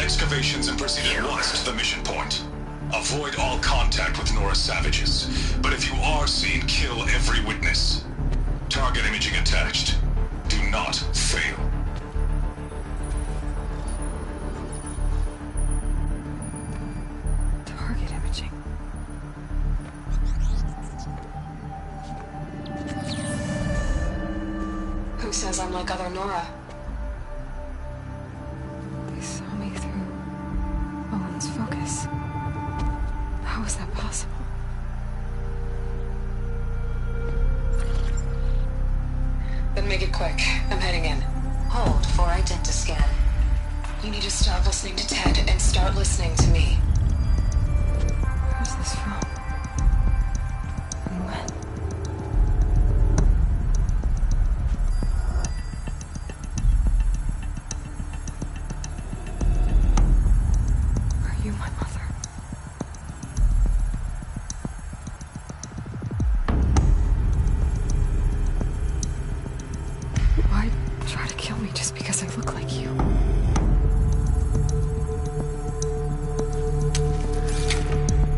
Excavations and proceed at once to the mission point. Avoid all contact with Nora savages, but if you are seen, kill every witness. Target imaging attached. Do not fail. Target imaging. Who says I'm like other Nora? Focus. How is that possible? Then make it quick. I'm heading in. Hold for identiscan. You need to stop listening to Ted and start listening to me. Where's this from? And when?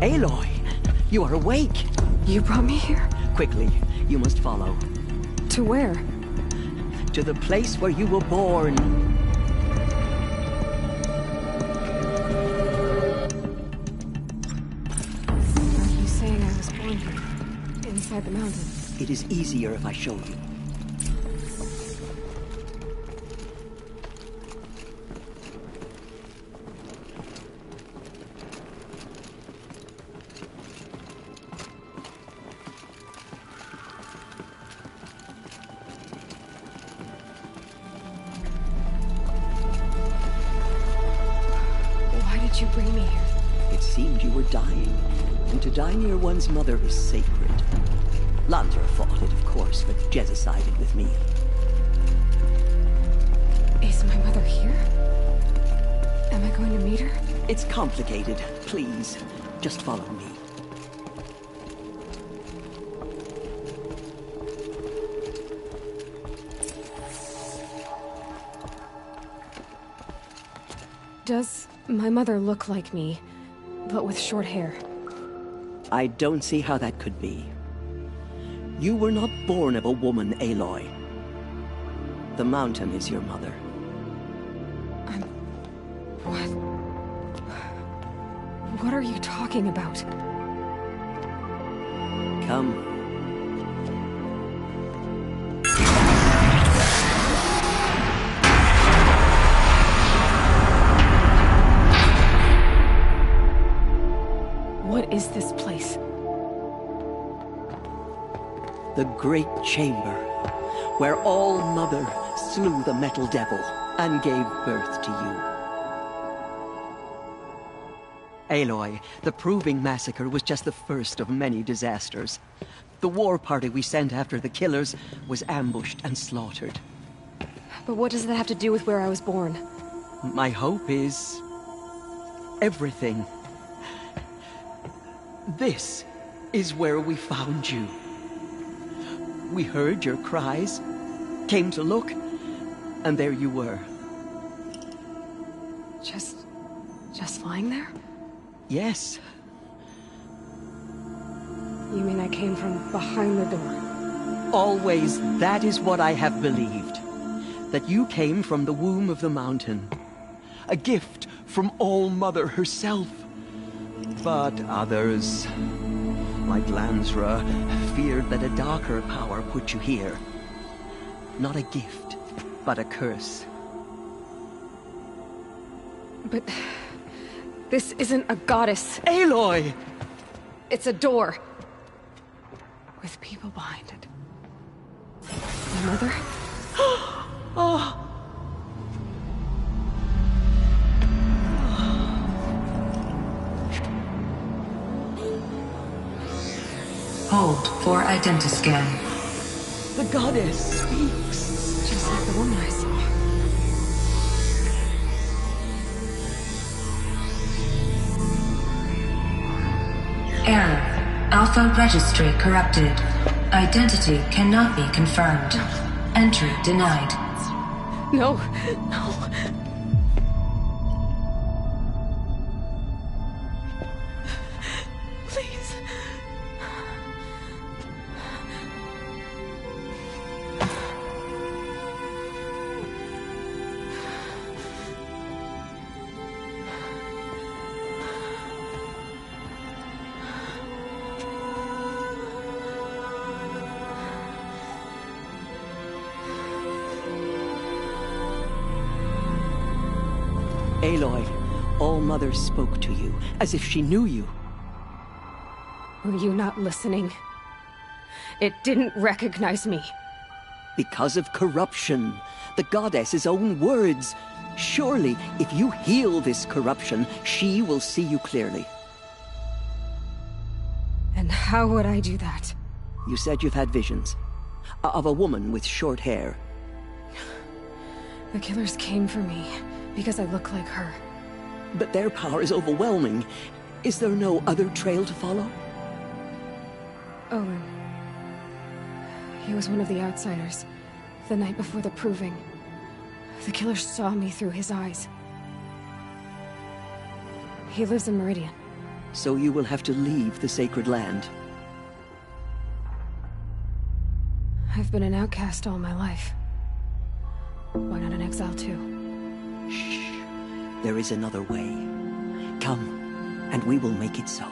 Aloy, you are awake. You brought me here? Quickly, you must follow. To where? To the place where you were born. Are you saying I was born here? Inside the mountain? It is easier if I show you. You bring me here? It seemed you were dying, and to die near one's mother is sacred. Lantur fought it, of course, but Jezza sided with me. Is my mother here? Am I going to meet her? It's complicated. Please, just follow me. Does my mother look like me, but with short hair? I don't see how that could be. You were not born of a woman, Aloy. The mountain is your mother. What are you talking about? Come. What is this place? The Great Chamber, where All-Mother slew the Metal Devil and gave birth to you. Aloy, the Proving Massacre was just the first of many disasters. The war party we sent after the killers was ambushed and slaughtered. But what does that have to do with where I was born? My hope is... everything. This is where we found you. We heard your cries, came to look, and there you were. Just lying there? Yes. You mean I came from behind the door? Always, that is what I have believed. That you came from the womb of the mountain. A gift from All-Mother herself. But others, like Lansra, feared that a darker power put you here. Not a gift, but a curse. But this isn't a goddess. Aloy! It's a door. With people behind it. My mother? Oh! Hold for identiscan. The goddess speaks. Just like the woman I saw. Error. Alpha registry corrupted. Identity cannot be confirmed. Entry denied. No, no. Please. Aloy, All-Mother spoke to you, as if she knew you. Were you not listening? It didn't recognize me. Because of corruption. The goddess's own words. Surely, if you heal this corruption, she will see you clearly. And how would I do that? You said you've had visions. Of a woman with short hair. The killers came for me because I look like her. But their power is overwhelming. Is there no other trail to follow? Owen. He was one of the outsiders. The night before the proving. The killers saw me through his eyes. He lives in Meridian. So you will have to leave the sacred land. I've been an outcast all my life. Why not an exile too? Shh. There is another way. Come, and we will make it so.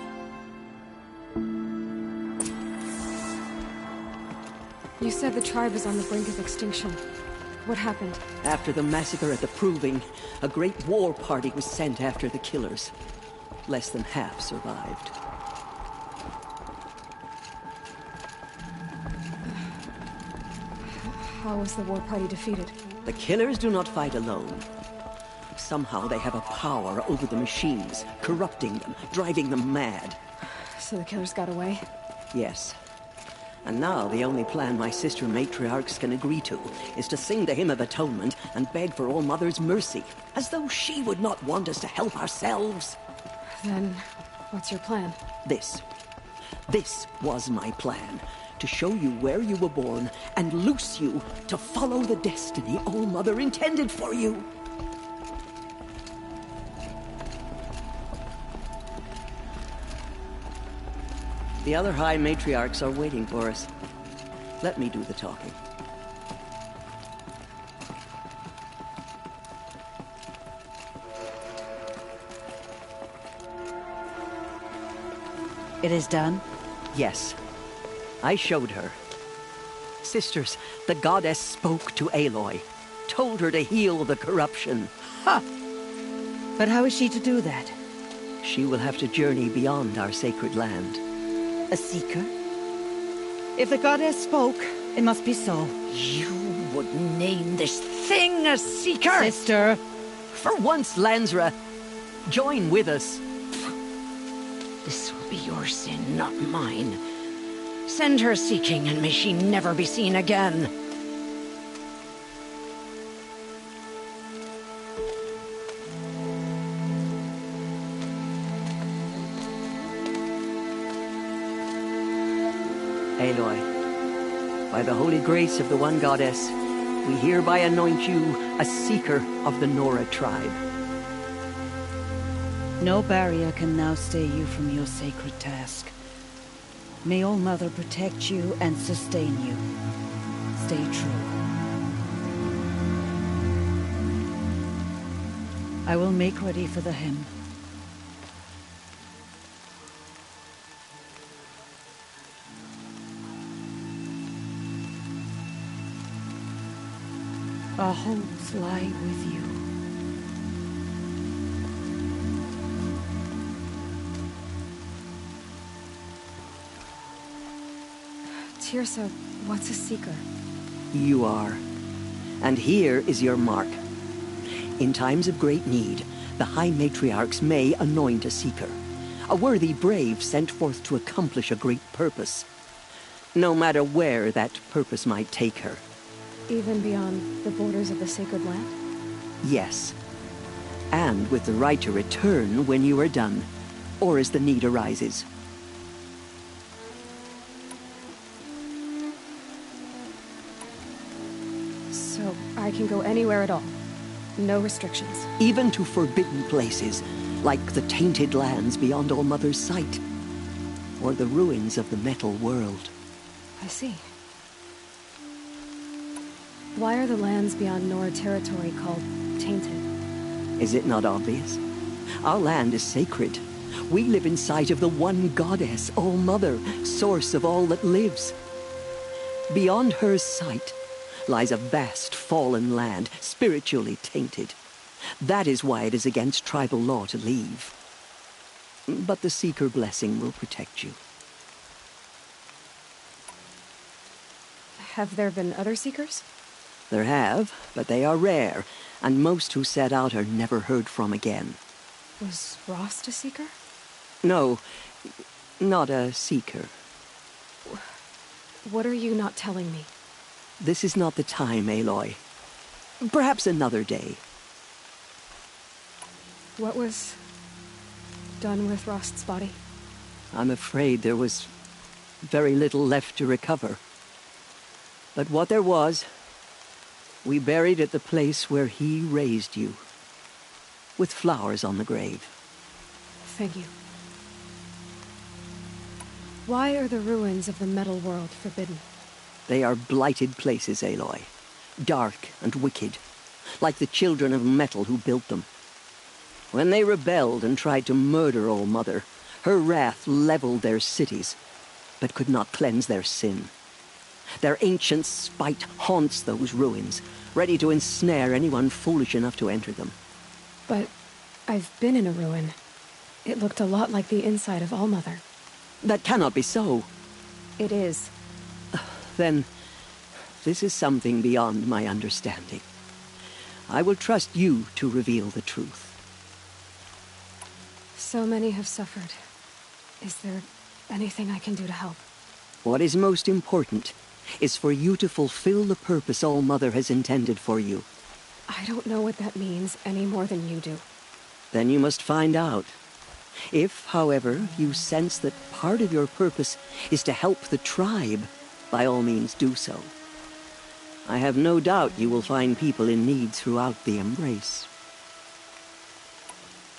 You said the tribe is on the brink of extinction. What happened? After the massacre at the Proving, a great war party was sent after the killers. Less than half survived. How was the war party defeated? The killers do not fight alone. Somehow they have a power over the machines, corrupting them, driving them mad. So the killers got away? Yes. And now the only plan my sister matriarchs can agree to is to sing the Hymn of Atonement and beg for All-Mother's mercy, as though she would not want us to help ourselves. Then, what's your plan? This was my plan. To show you where you were born and loose you to follow the destiny All-Mother intended for you. The other High Matriarchs are waiting for us. Let me do the talking. It is done? Yes. I showed her. Sisters, the goddess spoke to Aloy. Told her to heal the corruption. Ha! But how is she to do that? She will have to journey beyond our sacred land. A seeker? If the goddess spoke, it must be so. You would name this thing a seeker? Sister! For once, Lansra, join with us. This will be your sin, not mine. Send her seeking, and may she never be seen again. Aloy, by the holy grace of the One Goddess, we hereby anoint you a seeker of the Nora tribe. No barrier can now stay you from your sacred task. May All-Mother protect you and sustain you. Stay true. I will make ready for the hymn. Our homes lie with you. Teersa, what's a Seeker? You are. And here is your mark. In times of great need, the High Matriarchs may anoint a Seeker. A worthy brave sent forth to accomplish a great purpose. No matter where that purpose might take her. Even beyond the borders of the Sacred Land? Yes. And with the right to return when you are done, or as the need arises. So I can go anywhere at all? No restrictions? Even to forbidden places, like the tainted lands beyond All-Mother's sight. Or the ruins of the Metal World. I see. Why are the lands beyond Nora territory called tainted? Is it not obvious? Our land is sacred. We live in sight of the one goddess, All-Mother, source of all that lives. Beyond her sight lies a vast fallen land, spiritually tainted. That is why it is against tribal law to leave. But the Seeker blessing will protect you. Have there been other Seekers? There have, but they are rare, and most who set out are never heard from again. Was Rost a Seeker? No, not a Seeker. What are you not telling me? This is not the time, Aloy. Perhaps another day. What was done with Rost's body? I'm afraid there was very little left to recover. But what there was, we buried at the place where he raised you, with flowers on the grave. Thank you. Why are the ruins of the Metal World forbidden? They are blighted places, Aloy. Dark and wicked, like the children of metal who built them. When they rebelled and tried to murder All-Mother, her wrath leveled their cities, but could not cleanse their sin. Their ancient spite haunts those ruins, ready to ensnare anyone foolish enough to enter them. But I've been in a ruin. It looked a lot like the inside of All-Mother. That cannot be so. It is. Then, this is something beyond my understanding. I will trust you to reveal the truth. So many have suffered. Is there anything I can do to help? What is most important is for you to fulfill the purpose All-Mother has intended for you. I don't know what that means any more than you do. Then you must find out. If, however, you sense that part of your purpose is to help the tribe, by all means do so. I have no doubt you will find people in need throughout the Embrace.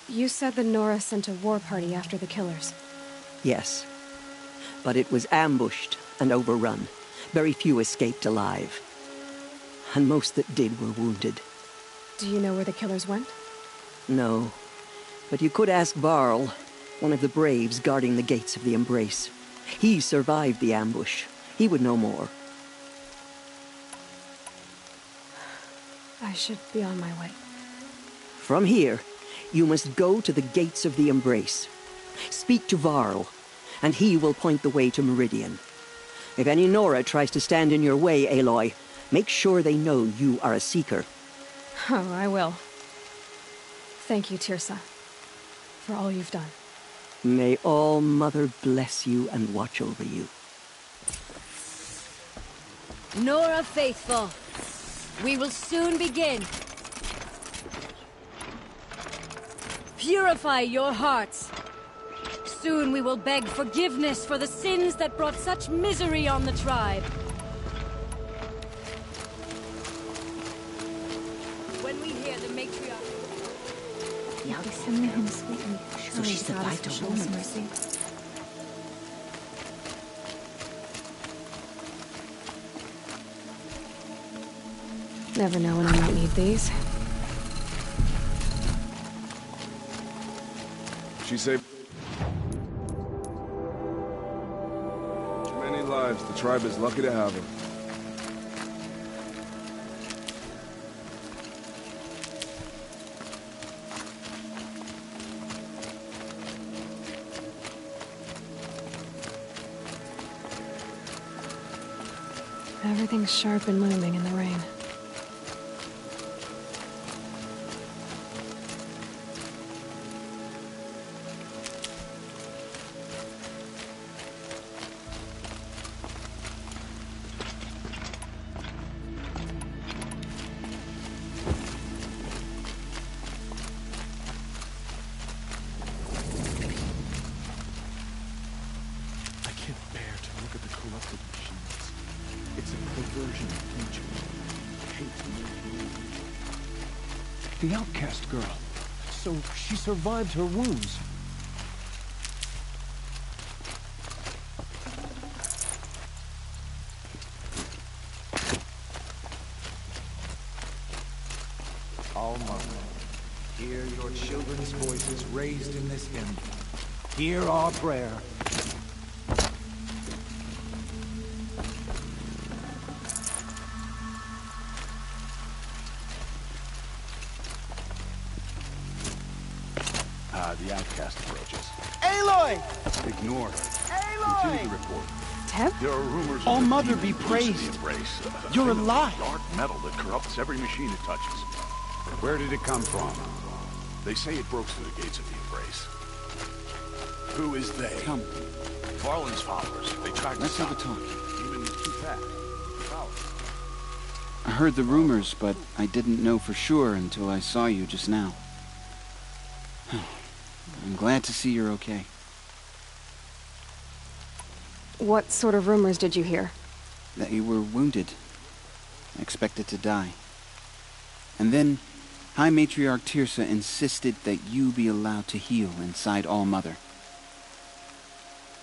You said the Nora sent a war party after the killers. Yes. But it was ambushed and overrun. Very few escaped alive. And most that did were wounded. Do you know where the killers went? No. But you could ask Varl, one of the braves guarding the gates of the Embrace. He survived the ambush. He would know more. I should be on my way. From here, you must go to the gates of the Embrace. Speak to Varl, and he will point the way to Meridian. If any Nora tries to stand in your way, Aloy, make sure they know you are a Seeker. Oh, I will. Thank you, Teersa, for all you've done. May All-Mother bless you and watch over you. Nora faithful, we will soon begin. Purify your hearts. Soon we will beg forgiveness for the sins that brought such misery on the tribe. When we hear the matriarch... So she's a vital woman. Mercy. Never know when I might need these. She saved many lives. The tribe is lucky to have her. Everything's sharp and looming in the rain. I can't bear to look at the corrupted machines. It's a perversion of nature. I hate to. The outcast girl. So she survived her wounds. Almighty, hear your children's voices raised in this hymn. Hear our prayer. The outcast approaches. Aloy! Ignore her. Aloy! Continue to report. Teb? There are rumors All of a Mother demon be loose in praised. the Embrace. You're Thing of alive. Dark metal that corrupts every machine it touches. Where did it come from? They say it broke through the gates of the Embrace. Who is they? Come. Varlin's followers. They tracked Let's us have a out. talk. Even too fast. I heard the rumors, but I didn't know for sure until I saw you just now. I'm glad to see you're okay. What sort of rumors did you hear? That you were wounded. Expected to die. And then, High Matriarch Teersa insisted that you be allowed to heal inside All Mother.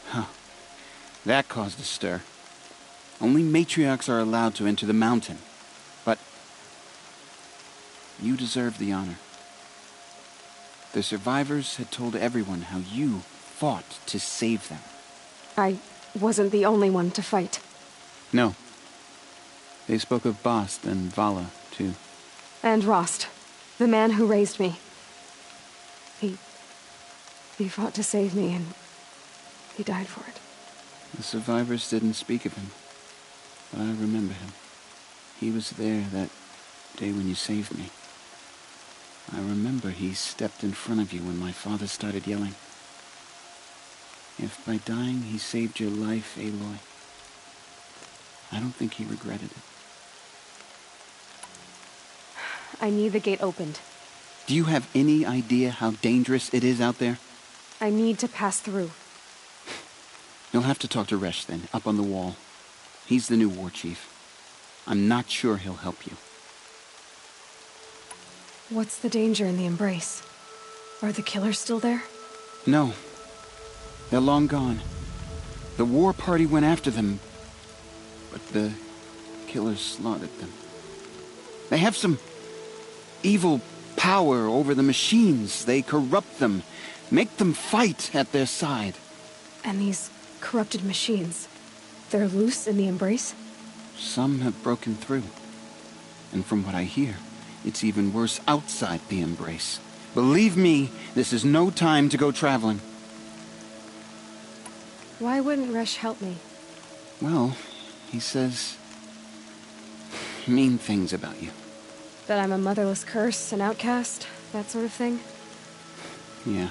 Huh. That caused a stir. Only matriarchs are allowed to enter the mountain. But you deserve the honor. The survivors had told everyone how you fought to save them. I wasn't the only one to fight. No. They spoke of Bast and Vala, too. And Rost, the man who raised me. He fought to save me, and he died for it. The survivors didn't speak of him, but I remember him. He was there that day when you saved me. I remember he stepped in front of you when my father started yelling. If by dying he saved your life, Aloy, I don't think he regretted it. I need the gate opened. Do you have any idea how dangerous it is out there? I need to pass through. You'll have to talk to Resh then, up on the wall. He's the new war chief. I'm not sure he'll help you. What's the danger in the Embrace? Are the killers still there? No. They're long gone. The war party went after them, but the killers slaughtered them. They have some evil power over the machines. They corrupt them, make them fight at their side. And these corrupted machines, they're loose in the Embrace? Some have broken through. And from what I hear, it's even worse outside the Embrace. Believe me, this is no time to go traveling. Why wouldn't Resh help me? Well, he says mean things about you. That I'm a motherless curse, an outcast, that sort of thing? Yeah.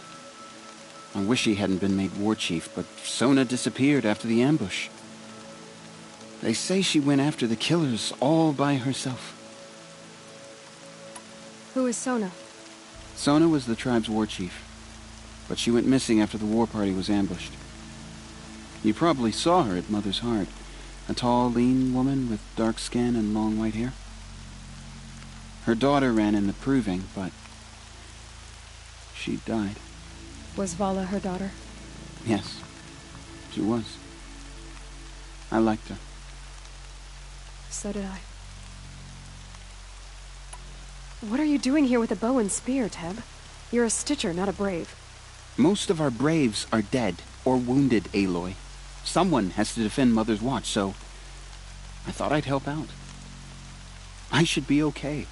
I wish he hadn't been made war chief, but Sona disappeared after the ambush. They say she went after the killers all by herself. Who is Sona? Sona was the tribe's war chief, but she went missing after the war party was ambushed. You probably saw her at Mother's Heart. A tall, lean woman with dark skin and long white hair. Her daughter ran in the proving, but she died. Was Vala her daughter? Yes, she was. I liked her. So did I. What are you doing here with a bow and spear, Teb? You're a Stitcher, not a Brave. Most of our Braves are dead or wounded, Aloy. Someone has to defend Mother's Watch, so I thought I'd help out. I should be okay.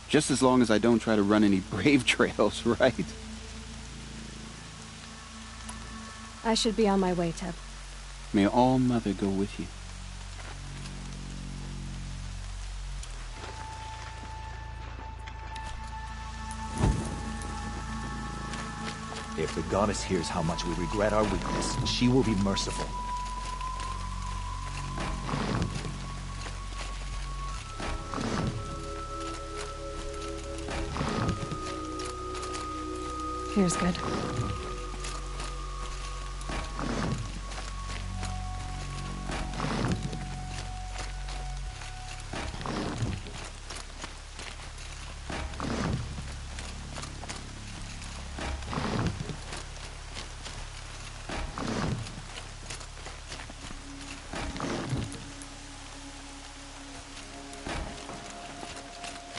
Just as long as I don't try to run any Brave trails, right? I should be on my way, Teb. May All Mother go with you. If the goddess hears how much we regret our weakness, she will be merciful. Here's good.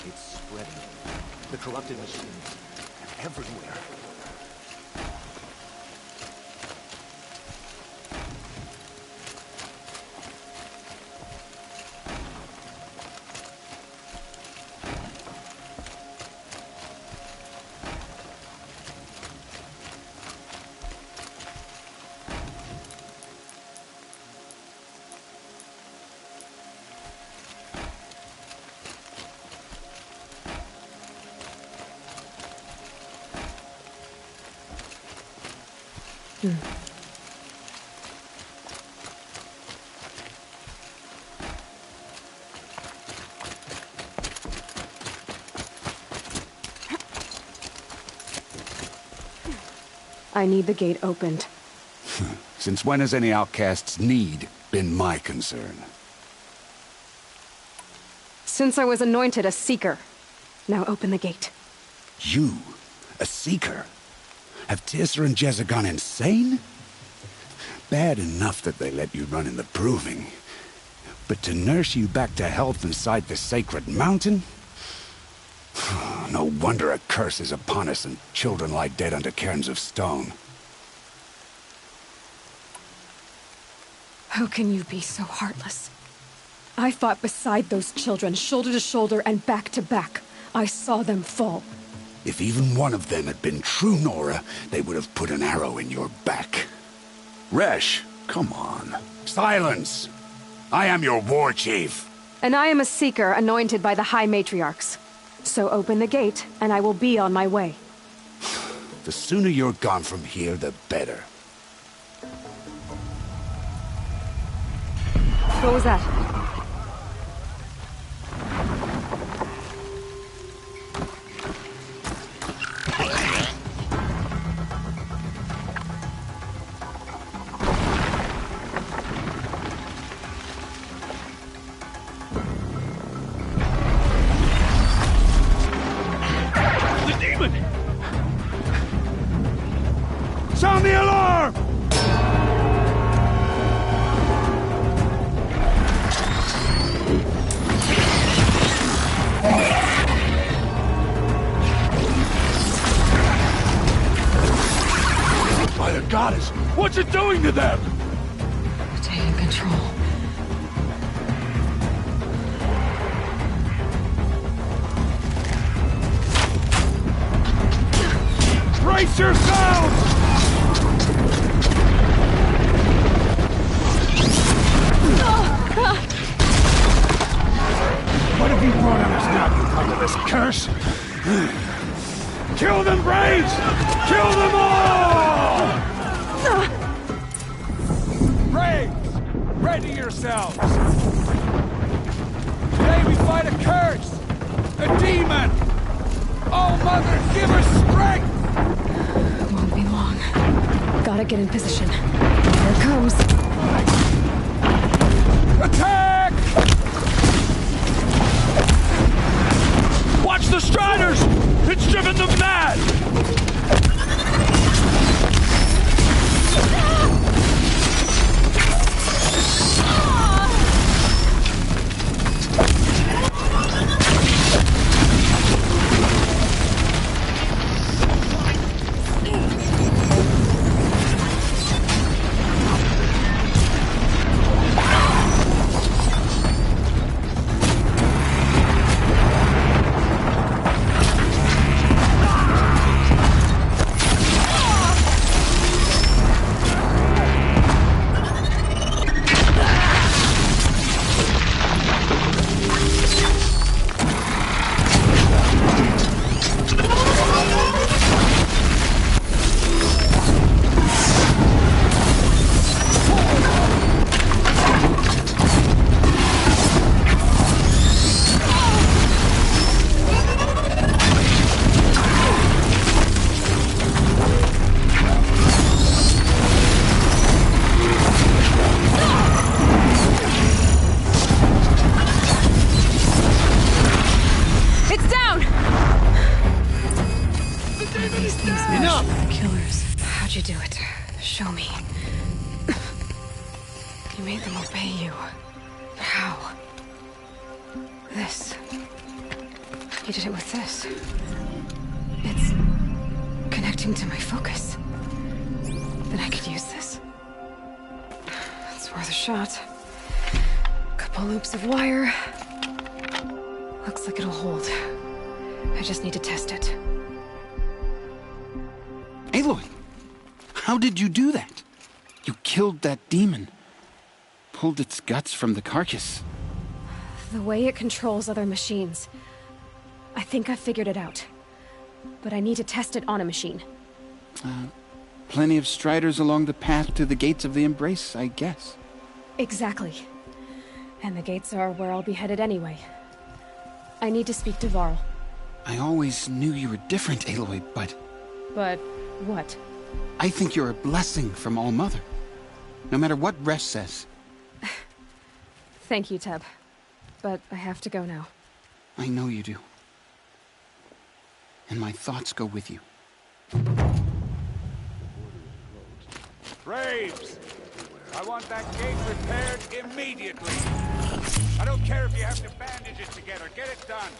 It's spreading. The corrupted machines are everywhere. I need the gate opened. Since when has any outcast's need been my concern? Since I was anointed a Seeker. Now open the gate. You? A Seeker? Have Teersa and Jezza gone insane? Bad enough that they let you run in the Proving. But to nurse you back to health inside the sacred mountain? No wonder a curse is upon us and children lie dead under cairns of stone. How can you be so heartless? I fought beside those children, shoulder to shoulder and back to back. I saw them fall. If even one of them had been true Nora, they would have put an arrow in your back. Resh, come on. Silence! I am your war chief. And I am a Seeker anointed by the High Matriarchs. So open the gate, and I will be on my way. The sooner you're gone from here, the better. What was that? Sound the alarm! By the goddess, what's it doing to them? Taking control. Brace yourselves! What have you brought on us now, you under this curse? Kill them, Braves! Kill them all! Braves, ready yourselves! Today we fight a curse! A demon! Oh, Mother, give us strength! Won't be long. Gotta get in position. Here it comes. Attack! Watch the Striders! It's driven them mad! Killers, how'd you do it? Show me. You made them obey you. How? This. You did it with this. It's connecting to my focus. Then I could use this. It's worth a shot. Couple loops of wire. Looks like it'll hold. I just need to test it. Aloy! How did you do that? You killed that demon. Pulled its guts from the carcass. The way it controls other machines. I think I figured it out. But I need to test it on a machine. Plenty of striders along the path to the gates of the Embrace, I guess. Exactly. And the gates are where I'll be headed anyway. I need to speak to Varl. I always knew you were different, Aloy, but... But what? I think you're a blessing from All-Mother. No matter what Resh says. Thank you, Teb. But I have to go now. I know you do. And my thoughts go with you. Braves! I want that gate repaired immediately. I don't care if you have to bandage it together. Get it done.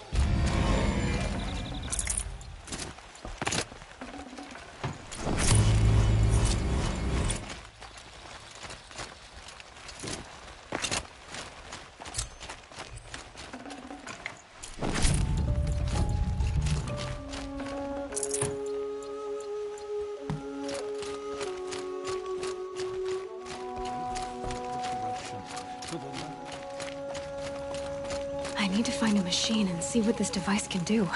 I need to find a machine and see what this device can do.